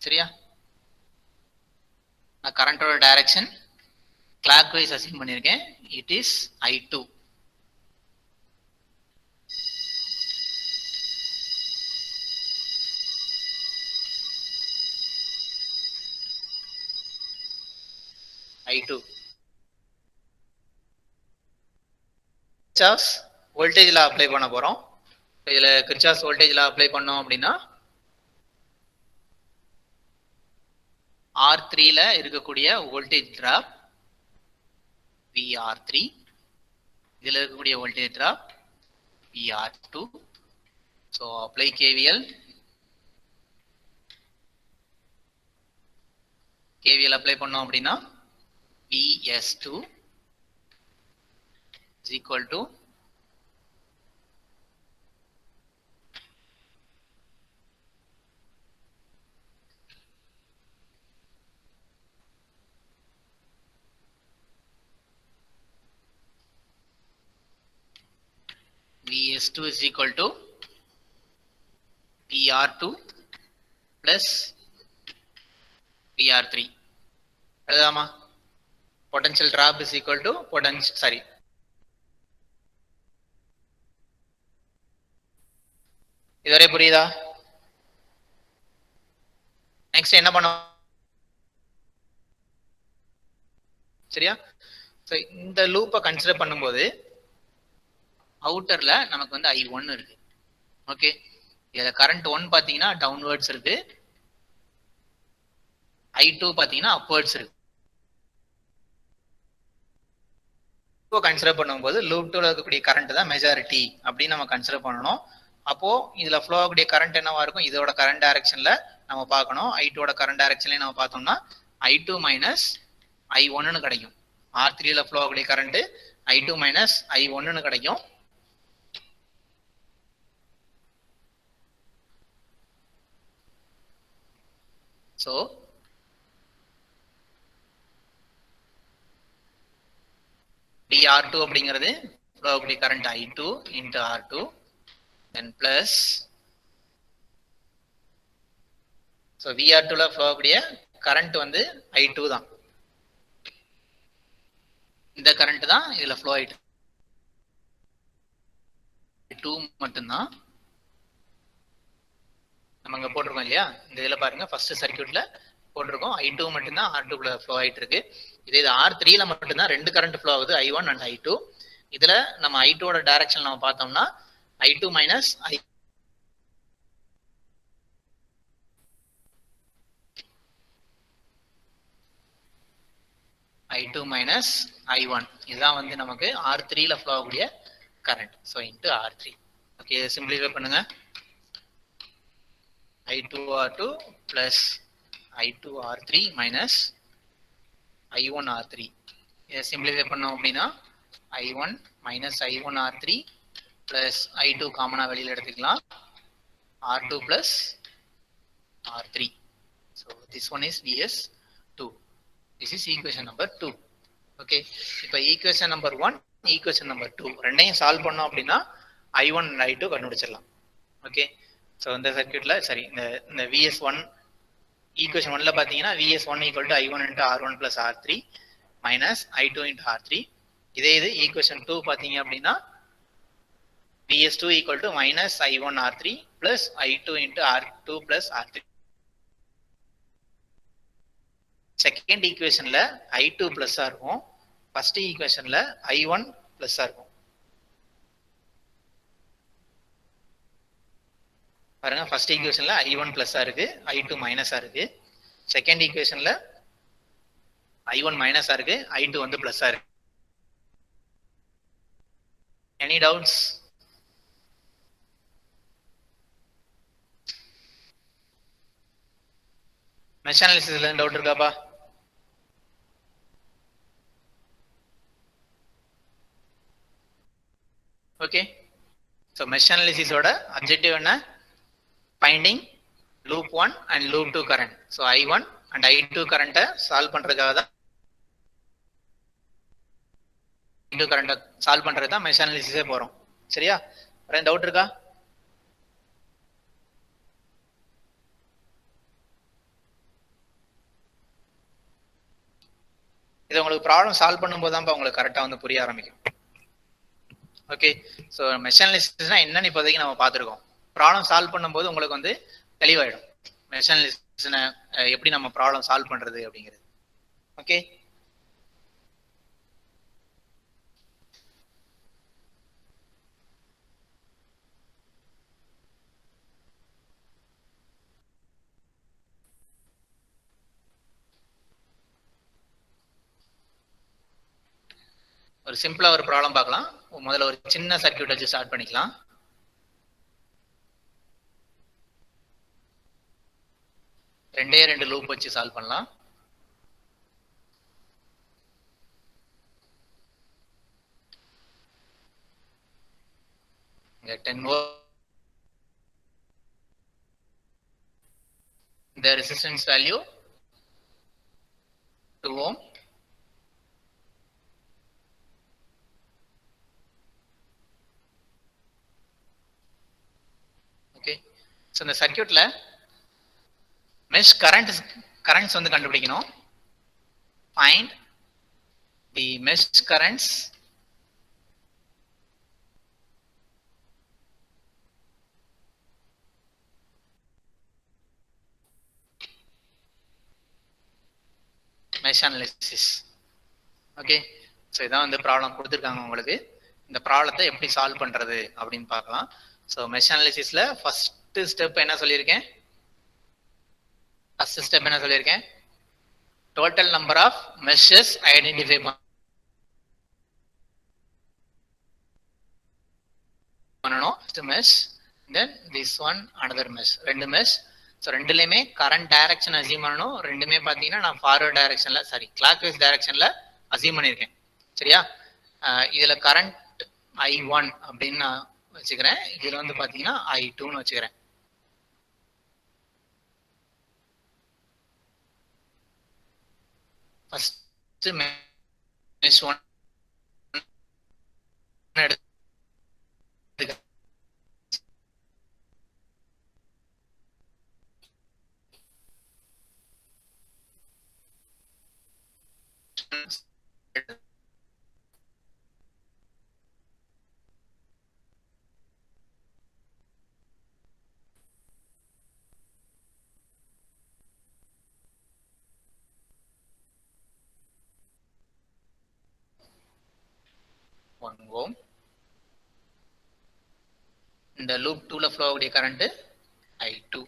[SPEAKER 1] சரியா? நான் கரண்டோட டைரக்ஷன் கிளாக் வைஸ் அசைன் பண்ணியிருக்கேன். It is I2. I2. Kirchhoff's voltage law apply பண்ண போறோம். இதுல கிர்ச்சாஃப்ஸ் வோல்டேஜ் லா அப்ளை பண்ணோம் அப்படின்னா R3 ல இருக்கக்கூடிய வோல்டேஜ் டிராப் VR3, இதுல இருக்கக்கூடிய voltage drop VR2. So apply KVL. KVL apply பண்ணோம் அப்படின்னா VS2 is equal to VS2 is equal to VR2 plus VR3. அதுதாமா potential drop is equal to potential, sorry, இதுவரை புரியுதா? நெக்ஸ்ட் என்ன பண்ணோம்? சரியா? இந்த லூப்பை கன்சிடர் பண்ணும்போது அவுட்டர்ல நமக்கு வந்து I1 இருக்கு. ஓகே, இதுல கரண்ட் 1 பாத்தீங்கன்னா டவுன்வர்ட்ஸ் இருக்கு, I2 பாத்தீங்கன்னா அப்வர்ட்ஸ் இருக்கு. கன்சிடர் பண்ணும்போது லூப் 2ல இருக்கக்கூடிய கரண்ட் தான் மெஜாரிட்டி அப்படின்னு நம்ம கன்சிடர் பண்ணணும். அப்போ இதுல ஃப்ளோ ஆகக்கூடிய கரண்ட் என்னவா இருக்கும்? இதோட கரண்ட் டைரக்ஷன்ல நம்ம பார்க்கணும். I2 கரண்ட் டைரக்ஷன்ல நம்ம பார்த்தோம்னா I2 மைனஸ் I1 கிடைக்கும். R3 ல ஃப்ளோ ஆகக்கூடிய கரண்ட் I2 மைனஸ் I1 கிடைக்கும். So DR2 அப்படிங்கிறது ஃப்ளோ ஆகக்கூடிய current I2 into R2 then plus, so VR2 ல ஃப்ளோ ஆகக்கூடிய கரண்ட் வந்து I2 தான். இந்த கரண்ட் தான் இதுல ஃப்ளோ ஆயிட்டு 2 மட்டும்தான் நம்ம அங்க போட்டிருக்கோம் இல்லையா? இந்த இதுல பாருங்க ஃபர்ஸ்ட் சர்க்யூட்ல போட்டிருக்கோம் I2 மட்டும்தான் R2 குள்ள ஃப்ளோ ஆயிட்டு இருக்கு. இதே இது R3 ல மட்டும்தான் ரெண்டு கரண்ட் ஃப்ளோ ஆகுது, I1 and I2. இதுல நம்ம I2 ஓட டைரக்ஷன் நம்ம பார்த்தோம்னா I2 minus I2 minus I1, இதுதான் வந்து நமக்கு R3 ல ஃப்ளோ ஆகக்கூடிய current. So into R3. Okay, simplify பண்ணுங்க. I2R2 plus I2R3 minus I1R3. இதை சிம்பிளிஃபை பண்ணோம் அப்படின்னா I1 minus I1R3 plus I2 காமனா வெளியில எடுத்துக்கலாம், R2 plus R3. So this one is VS2. This is equation number 2. Okay, இப்போ equation number 1, equation number 2 ரெண்டையும் solve பண்ணோம் அப்படின்னா I1 and I2 கண்டுபிடிச்சிடலாம். ஓகே, ஸோ இந்த சர்க்யூட்ல சரி இந்த VS1 ஈக்குவேஷன் 1ல பார்த்தீங்கன்னா VS1 equal to I1 into R1 plus R3 minus I2 into R3. இதே இது ஈக்குவேஷன் 2 பார்த்தீங்க அப்படின்னா VS2 equal to minus I1 R3 plus I2 into R2 plus R3. Second ஈக்குவேஷன்ல I2 பிளஸ்ஸா இருக்கும், ஃபர்ஸ்ட் ஈக்குவேஷன்ல I1 பிளஸ்ஸா இருக்கும். பாருங்க, ஃபர்ஸ்ட் ஈக்குவேஷன்ல I1 பிளஸ்ஸா இருக்கு, I2 மைனஸா இருக்கு. செகண்ட் ஈக்குவேஷன்ல I1 மைனஸா இருக்கு, I2 வந்து பிளஸ்ஸா இருக்கு. Any doubts? மெஷ் அனாலிசிஸ்ல டவுட் இருக்காப்பா? ஓகே, ஸோ மெஷ் அனாலிசிஸோட அப்ஜெக்டிவ் என்ன? finding loop 1 and loop 2 current. So I1 and I2 current solve பண்றதுக்காக தான் I2 current solve பண்றது தான் மெஷ் அனாலிசிஸே போறோம். சரியா? வேற டவுட் இருக்கா? இது உங்களுக்கு ப்ராப்ளம் சால்வ் பண்ணும்போது தான் உங்களுக்கு கரெக்டா வந்து புரிய ஆரம்பிக்கும். ஓகே, ஸோ மெஷ் அனாலிசிஸ்னா என்னன்னு இப்போதைக்கு நம்ம பார்த்துருக்கோம். ப்ராப்ளம் சால்வ் பண்ணும்போது உங்களுக்கு வந்து தெளிவாயிடும் மெஷ் அனாலிசிஸ் எப்படி நம்ம ப்ராப்ளம் சால்வ் பண்றது அப்படிங்கிறது. ஓகே, ஒரு சிம்பிளா ஒரு ப்ராப்ளம் பார்க்கலாம். முதல்ல ஒரு சின்ன சர்க்யூட் வச்சு ஸ்டார்ட் பண்ணிக்கலாம். ரெண்டு லூப் வச்சு சால்வ் பண்ணலாம். இங்க 10 the resistance value 2 ohm. Okay, so இந்த சர்க்யூட்ல மெஷ் கரண்ட்ஸ் வந்து கண்டுபிடிக்கணும். Find the mesh currents mesh analysis. Okay, so இதான் வந்து ப்ராப்ளம் கொடுத்துருக்காங்க உங்களுக்கு. இந்த ப்ராப்ளத்தை எப்படி சால்வ் பண்றது அப்படின்னு பார்க்கலாம். ஸோ மெஷ் அனாலிசிஸ்ல ஃபர்ஸ்ட் ஸ்டெப் என்ன சொல்லியிருக்கேன்? ஃபர்ஸ்ட் ஸ்டெப் என்ன சொல்லியிருக்கேன்? Total number of meshes identify பண்ணணும். Mesh, then this one another mesh, ரெண்டு மெஷ். ஸோ ரெண்டுலையுமே கரண்ட் டைரக்ஷன் அசியூம் பண்ணணும். ரெண்டுமே பார்த்தீங்கன்னா நான் ஃபார்வர்ட் டைரக்ஷன்ல, சாரி கிளாக் வைஸ் டைரக்ஷன்ல அசியூம் பண்ணியிருக்கேன். சரியா? இதுல கரண்ட் I1 அப்படின்னு நான் வச்சுக்கிறேன். இதுல வந்து பாத்தீங்கன்னா I2ன்னு வச்சுக்கிறேன். ஃபர்ஸ்ட் மெஷ் 1 எடுத்து ohm. இந்த லூப் 2ல ஃப்ளோ ஆகக்கூடிய கரண்ட் I2.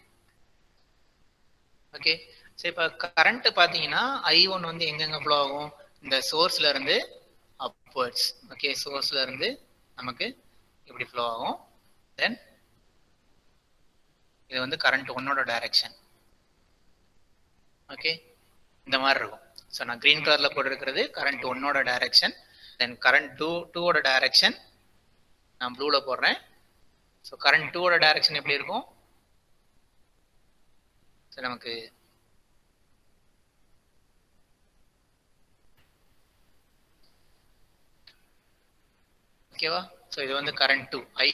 [SPEAKER 1] ஓகே, சரி இப்போ கரண்ட் பாத்தீங்கன்னா I1 வந்து எங்கெங்க ஃப்ளோ ஆகும்? இந்த சோர்ஸ்ல இருந்து அப்வர்ட்ஸ். ஓகே, சோர்ஸ்ல இருந்து நமக்கு இப்படி ஃப்ளோ ஆகும். தென் இது வந்து கரண்ட் 1ஓட டைரக்ஷன். ஓகே, இந்த மாதிரி இருக்கும். ஸோ நான் கிரீன் கலர்ல போட்டிருக்கிறது கரண்ட் 1ஓட டைரக்ஷன். தென் கரண்ட் 2ஓட டைரக்ஷன் நான் ப்ளூல போடுறேன். ஸோ கரண்ட் 2ஓட டைரக்ஷன் எப்படி இருக்கும்? ஸோ நமக்கு ஓகேவா? ஸோ இது வந்து current 2 I.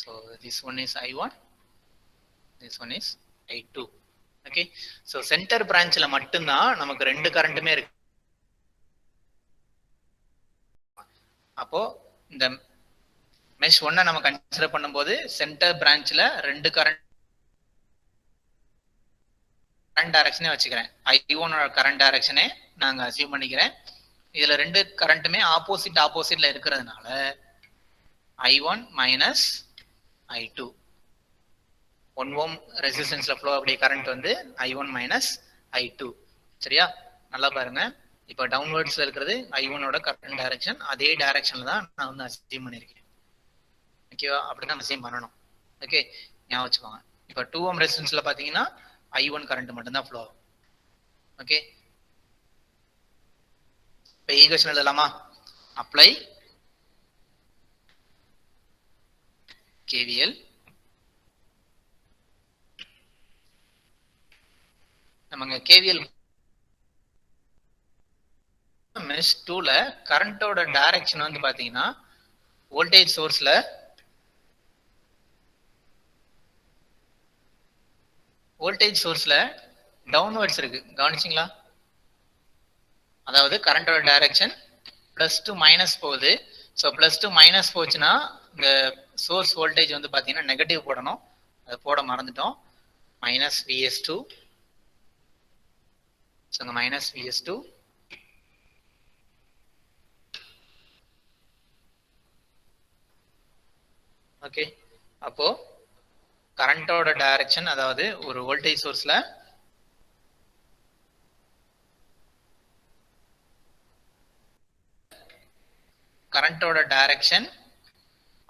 [SPEAKER 1] So this one is I1, this one is I2. Okay, so centre பிரான்ச்ல மட்டும்தான் நமக்கு ரெண்டு கரண்ட்டுமே இருக்கு. அப்போ இந்த மெஷ் 1 நம்ம கன்சிடர் பண்ணும்போது சென்டர் பிரான்ச்ல ரெண்டு கரண்ட் டைரக்ஷனே வச்சுக்கிறேன். I1 கரண்ட் டைரக்ஷனே நாங்க அசியூம் பண்ணிக்கிறேன். இதுல ரெண்டு கரண்ட்டுமே ஆப்போசிட்ல இருக்கிறதுனால I1 மைனஸ் I2. 1 ohm ரெசிஸ்டன்ஸ்ல ஃப்ளோ அப்படியே கரண்ட் வந்து I1 மைனஸ் I2. சரியா? நல்லா பாருங்க. இப்போ டவுன்வர்ட்ஸ்ல இருக்கிறது I1ஓட கரண்ட் டைரக்ஷன். அதே டைரக்ஷன்ல தான் நான் வந்து அசியூம் பண்ணியிருக்கேன். ஓகேவா? அப்படிதான் அசியூம் பண்ணணும். ஓகே, ஞாபகம் வச்சுக்கோங்க. இப்போ 2 ohm ரெசிஸ்டன்ஸ்ல பாத்தீங்கன்னா I1 கரண்ட் மட்டும் தான் ஃப்ளோ ஆகும். ஓகே, இப்போ ஈக்குவேஷன் எழுதலாமா? Apply KVL. நமங்க KVL மெஷ் 2ல கரண்டோட டைரக்ஷன் வந்து பாத்தீங்கன்னா வோல்டேஜ் சோர்ஸ்ல டவுன்வர்ட்ஸ் இருக்கு. கவனிச்சிங்களா? அதாவது கரண்டோட டைரக்ஷன் +2 மைனஸ் போகுது. ஸோ +2 மைனஸ் போச்சுன்னா இந்த சோர்ஸ் வோல்டேஜ் வந்து பாத்தீங்கன்னா நெகட்டிவ் போடணும். அதை போட மறந்துட்டோம். Minus VS2. ஸோ இந்த மைனஸ் VS2. ஓகே, அப்போ கரண்டோட டைரக்ஷன், அதாவது ஒரு வோல்டேஜ் சோர்ஸ்ல கரண்டோட டைரக்ஷன்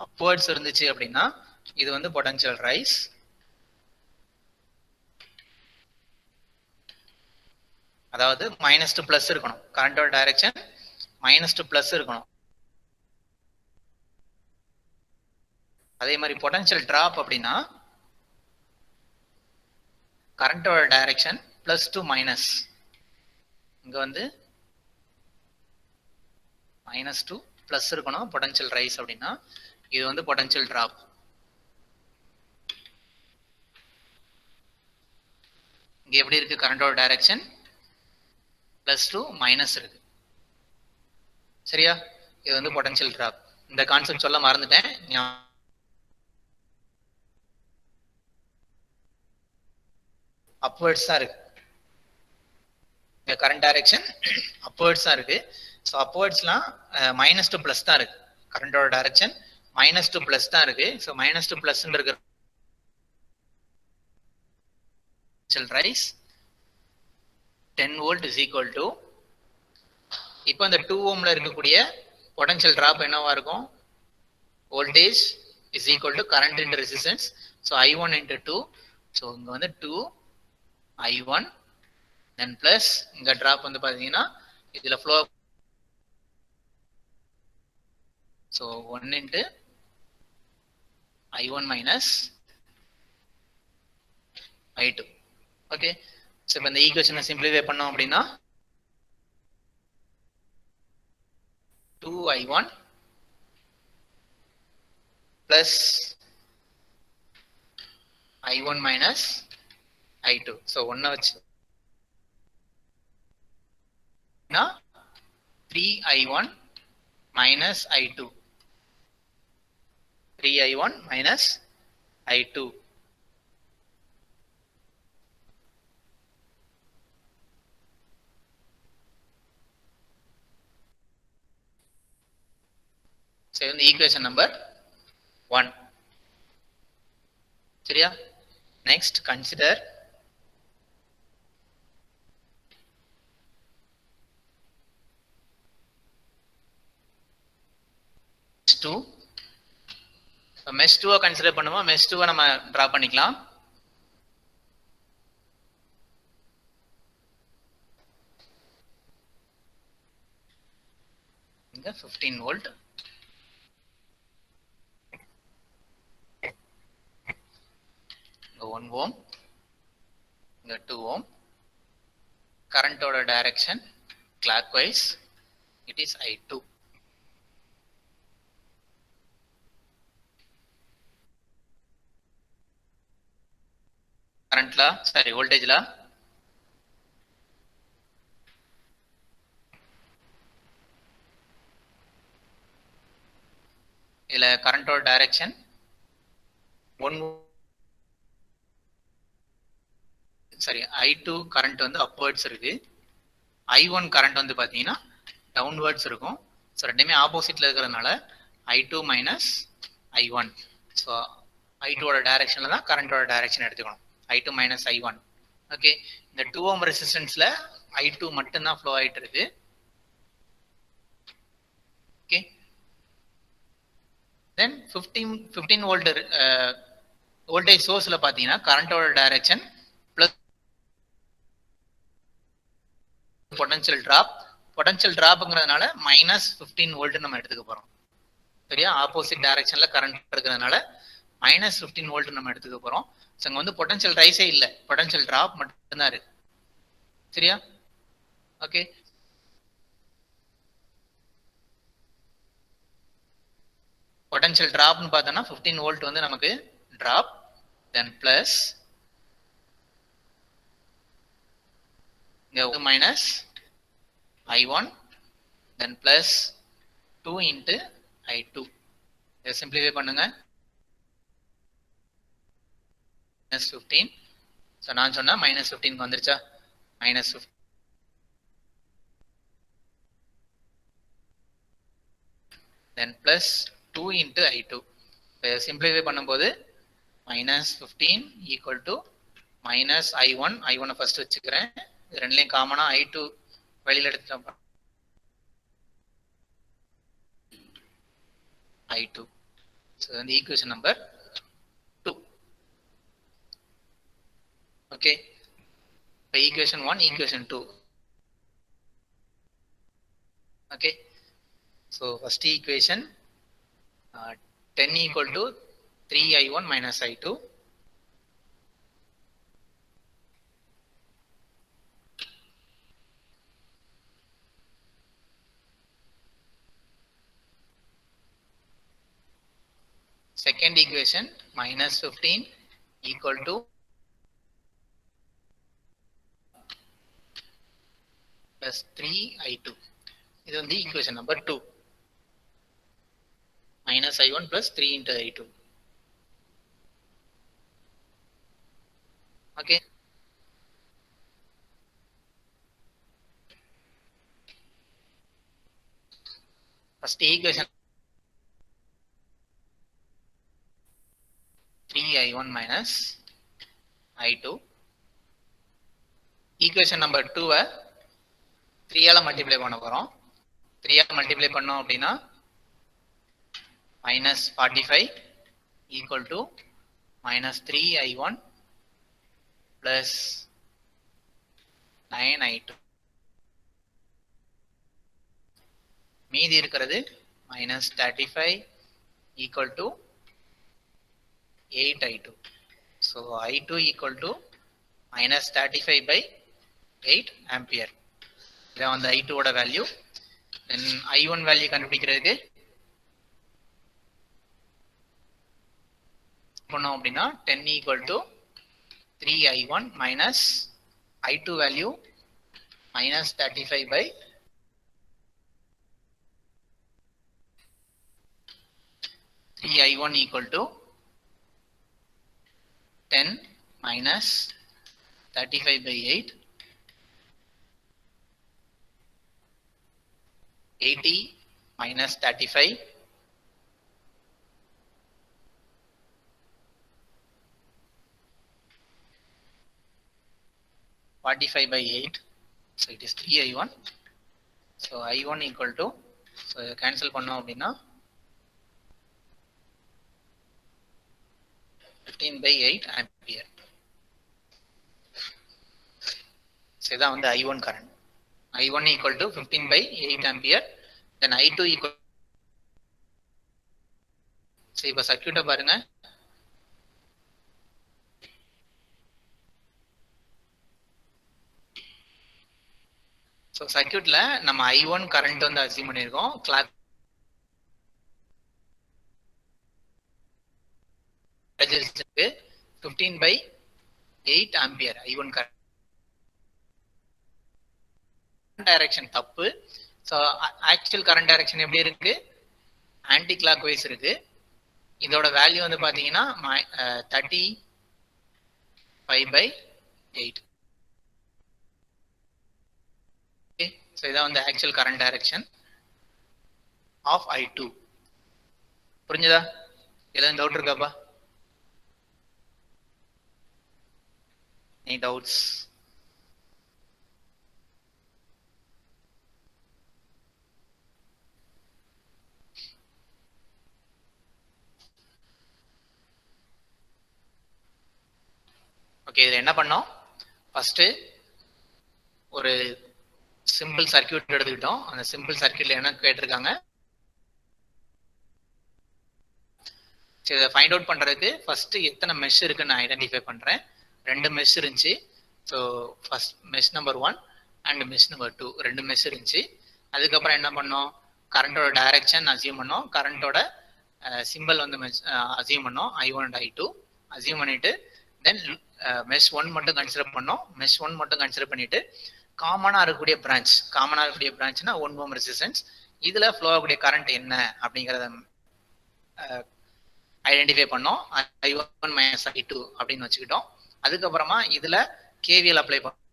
[SPEAKER 1] அப்வர்ட்ஸ் இருந்துச்சு அப்படின்னா இது வந்து பொட்டன்ஷியல் ரைஸ். அதாவது மைனஸ் டு பிளஸ் இருக்கணும். கரண்டோட டைரக்ஷன் மைனஸ் டு பிளஸ் இருக்கணும். அதே மாதிரி பொட்டன்ஷியல் டிராப் அப்படின்னா கரண்டோட டைரக்ஷன் பிளஸ் டு மைனஸ். இங்க வந்து மைனஸ் டு பிளஸ் இருக்கணும் பொட்டன்ஷியல் ரைஸ் அப்படின்னா இது வந்து பொட்டன்ஷியல் டிராப். இங்க எப்படி இருக்கு கரண்டோட டைரக்ஷன் பிளஸ் டு மைனஸ் இருக்கு. சரியா? இது வந்து பொட்டன்ஷியல் டிராப். இந்த கான்செப்ட் சொல்ல மறந்துட்டேன். அப்வர்ட்ஸ் தான் இருக்கு. இந்த கரண்ட் டைரக்ஷன் அப்வர்ட்ஸ் தான் இருக்கு. ஸோ அப்வர்ட்ஸ்லாம் மைனஸ் டு பிளஸ் தான் இருக்கு. கரண்டோட டைரக்ஷன் மைனஸ் டு பிளஸ் தான் இருக்கு. ஸோ மைனஸ் டு பிளஸ் இருக்கு rice 10 volt is equal to இப்போ இந்த 2 ஓம்ல இருக்கக்கூடிய பொட்டன்ஷியல் டிராப் என்னவா இருக்கும்? Voltage is equal to current into resistance. So I1 into 2. So இங்க வந்து 2 I1 தென் பிளஸ் இங்க டிராப் வந்து பாத்தீங்கன்னா இதுல flow. So 1 into I1 minus I2. Okay. So இப்போ இந்த ஈக்குவேஷனை சிம்பிளிஃபை பண்ணோம் அப்படின்னா 2I1 plus I1 minus I2. So 1 வச்சு 3I1 minus I2. 3I1 minus I2. So in the equation number 1. சரியா? Next consider mesh 2. So mesh 2 consider பண்ணுவோம். mesh 2 நம்ம draw பண்ணிக்கலாம். இங்க 15 வோல்ட். இங்க 1 ohm. இங்க 2 ohm. கரண்டோட direction clockwise. It is I2. கரண்ட்ல சாரி வோல்டேஜ்ல இதுல கரண்டோட டைரக்ஷன் 1 சாரி I2 கரண்ட் வந்து அப்வர்ட்ஸ் இருக்கு. I1 கரண்ட் வந்து பாத்தீங்கன்னா டவுன்வர்ட்ஸ் இருக்கும். ஸோ ரெண்டுமே ஆப்போசிட்ல இருக்கிறதுனால I2 மைனஸ் I1. ஸோ I2ஓட டைரக்ஷன்ல தான் கரண்டோட டைரக்ஷன் எடுத்துக்கணும். I2 minus I1. ஓகே. இந்த 2 ohm ரெசிஸ்டன்ஸ்ல I2 மட்டும்தான் ஃப்ளோ ஆயிட்டு இருக்கு. ஓகே. தென் 15 வோல்ட் வோல்டேஜ் சோர்ஸ்ல பாத்தீங்கன்னா கரண்டோட டைரக்ஷன் பிளஸ் பொட்டன்ஷியல் டிராப்ங்கிறதுனால மைனஸ் 15 வோல்ட் நம்ம எடுத்துக்க போறோம். சரியா? ஆப்போசிட் டைரக்ஷன்ல கரண்ட் இருக்கிறதுனால மைனஸ் 15 வோல்ட் நம்ம எடுத்துக்க போறோம். ஸோ அங்க வந்து பொட்டன்ஷியல் ரைஸே இல்லை, பொட்டன்ஷியல் டிராப் மட்டும்தான் இருக்கு. சரியா? ஓகே. பொட்டன்ஷியல் டிராப்னு பார்த்தோம்னா 15 வோல்ட் வந்து நமக்கு டிராப், தென் பிளஸ் மைனஸ் I1 தென் பிளஸ் 2 இன்ட்டு I2. இதை சிம்பிளிஃபை பண்ணுங்க. மைனஸ் 15. ஸோ நான் சொன்னா மைனஸ் 15 வந்துருச்சா? Minus 15 then plus 2 into I2. Simplify பண்ணும்போது minus 15 equal to minus I1. I1 first வச்சுக்கிறேன். இது ரெண்டுலையும் காமனா I2 வெளியில் எடுத்துட்டோம். I2. So the equation number 2. Okay. By equation 1, equation 2. Okay. So first equation 10 equal to 3I1 minus I2. Second equation minus 15 equal to plus 3I2. This is the equation number 2. Minus I1 plus 3 into I2. Okay. First equation 3I1 minus I2. Equation number 2 3 ஆல multiply பண்ண போறோம். 3 ஆல multiply பண்ணோம் அப்படின்னா minus 45 equal to minus 3I1 plus 9I2. மீதி இருக்கிறது minus 35 equal to 8I2. So I2 equal to minus 35 by 8 ampere. இதான் வந்து I2 ஓட வேல்யூ. Then I1 வேல்யூ கண்டுபிடிக்கிறதுக்கு பண்ணோம் அப்படின்னா 10 equal to 3I1 minus I2 value minus 35 by 3I1 equal to 10 minus 35 by 8, 80 minus 35, 45 by 8, so it is 3I1. So I1 equal to, so cancel பண்ணோம் அப்படின்னா 15 by 8 ampere. So இதான் வந்து I1 current. I1 equal to 15 by 8 ampere. Then I2 equal. So இப்ப சர்க்யூட்டை பாருங்க. So சர்க்யூட்ல நம்ம I1 current வந்து assume பண்ணியிருக்கோம். Clock 15 by 8 ampere I1 current. Direction தப்பு. ஸோ ஆக்சுவல் கரண்ட் டைரக்ஷன் எப்படி இருக்கு? ஆன்டி கிளாக் வைஸ் இருக்கு. இதோட வேல்யூ வந்து பாத்தீங்கன்னா 35 by 8. ஓகே, ஸோ இதான் வந்து actual current direction of I2. புரிஞ்சுதா? எதுவும் டவுட் இருக்காப்பா? Any doubts? ஓகே, இதில் என்ன பண்ணோம்? ஃபர்ஸ்ட் ஒரு சிம்பிள் சர்க்யூட் எடுத்துக்கிட்டோம். அந்த சிம்பிள் சர்க்யூட்ல என்ன கேட்டிருக்காங்க, சரி இதை ஃபைண்ட் அவுட் பண்றதுக்கு ஃபர்ஸ்ட் எத்தனை மெஷ் இருக்குன்னு நான் ஐடென்டிஃபை பண்றேன். 2 மெஷ் இருந்துச்சு. So first mesh number 1 and mesh number 2 2 mesh இருந்துச்சு. அதுக்கப்புறம் என்ன பண்ணோம்? கரண்டோட டைரக்ஷன் அசியூம் பண்ணோம். கரண்டோட சிம்பிள் வந்து அசியூம் பண்ணோம். I1 அண்ட் I2 அசியூம் பண்ணிட்டு தென் மெஷ் 1 மட்டும் கன்சிடர் பண்ணோம். மெஷ் 1 மட்டும் கன்சிடர் பண்ணிட்டு காமனா இருக்கக்கூடிய பிரான்ச்னா 1 ஓம் ரெசிஸ்டன்ஸ், இதுல ஃப்ளோ ஆகக்கூடிய கரண்ட் என்ன அப்படிங்கறத ஐடென்டிஃபை பண்ணோம். I1 மைனஸ் I2 அப்படின்னு வச்சுக்கிட்டோம். அதுக்கப்புறமா இதுல KVL அப்ளை பண்ணோம்.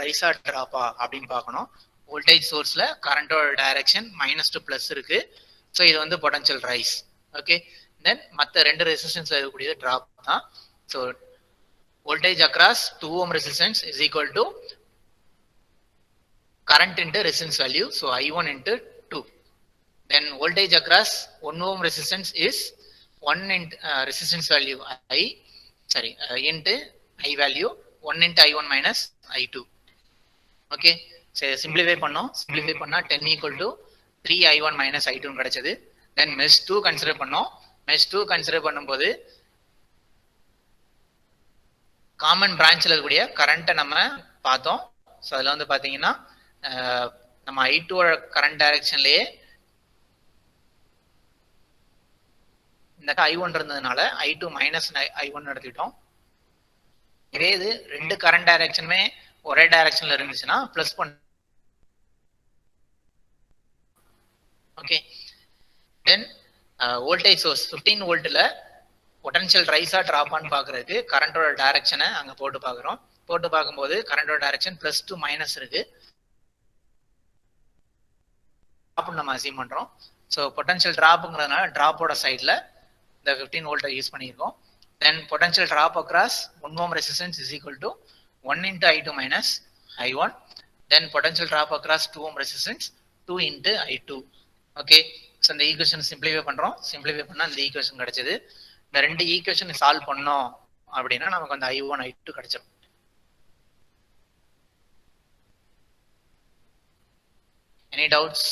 [SPEAKER 1] ரைஸா டிராப்பா அப்படின்னு பார்க்கணும். வோல்டேஜ் சோர்ஸ்ல கரண்டோட டைரக்ஷன் -to பிளஸ் இருக்கு. ஸோ இது வந்து பொட்டன்ஷியல் ரைஸ். ஓகே, தென் மற்ற 2 ரெசிஸ்டன்ஸ்ல இருக்கக்கூடியது டிராப் தான். So voltage across 2 ohm resistance is equal to current into resistance value. So I1 into 2. Then voltage across 1 ohm resistance is 1 into resistance value into I value 1 into I1 minus I2. Okay, சரி simplify பண்ணோம். simplify பண்ணா 10 equal to 3 I1 minus I2 கிடைச்சது. Then mesh 2 consider பண்ணோம். mesh 2 consider பண்ணும்போது common பிரான்ச்ல இருக்கக்கூடிய கரண்ட்டை நம்ம பார்த்தோம். ஸோ அதில் வந்து பார்த்தீங்கன்னா நம்ம I2 கரண்ட் டைரக்ஷன்லயே இந்த I1 இருந்ததுனால I2 மைனஸ் I1 எடுத்துக்கிட்டோம். இதே இது ரெண்டு கரண்ட் டைரக்ஷனுமே ஒரே டைரக்ஷன்ல இருந்துச்சுன்னா பிளஸ் பண்ண. ஓகே, தென் வோல்டேஜ் சோர்ஸ் 15 வோல்ட்ல பொட்டன்ஷியல் ரைஸா டிராப்பான்னு பாக்குறதுக்கு கரண்டோட டைரக்ஷனை அங்க போட்டு பாக்குறோம். போட்டு பார்க்கும்போது கரண்டோட டைரக்ஷன் பிளஸ் டு மைனஸ் இருக்கு அப்படின்னு நம்ம அசீவ் பண்றோம். ஸோ பொட்டன்ஷியல் டிராப்புங்கிறதுனால டிராப்போட சைட்ல இந்த 15 வோல்ட்டை யூஸ் பண்ணியிருக்கோம். Then potential drop across 1 ohm resistance is equal to 1 into I2 minus I1. Then potential drop across 2 ohm resistance 2 into I2. Okay, so இந்த equation simplify பண்றோம். சிம்பிளிஃபை பண்ணா இந்த ஈக்குவேஷன் கிடைச்சது. இந்த ரெண்டு ஈக்குவேஷன் சால்வ் பண்ணோம் அப்படின்னா நமக்கு அந்த I1 I2 கிடைச்சிடும். Any doubts?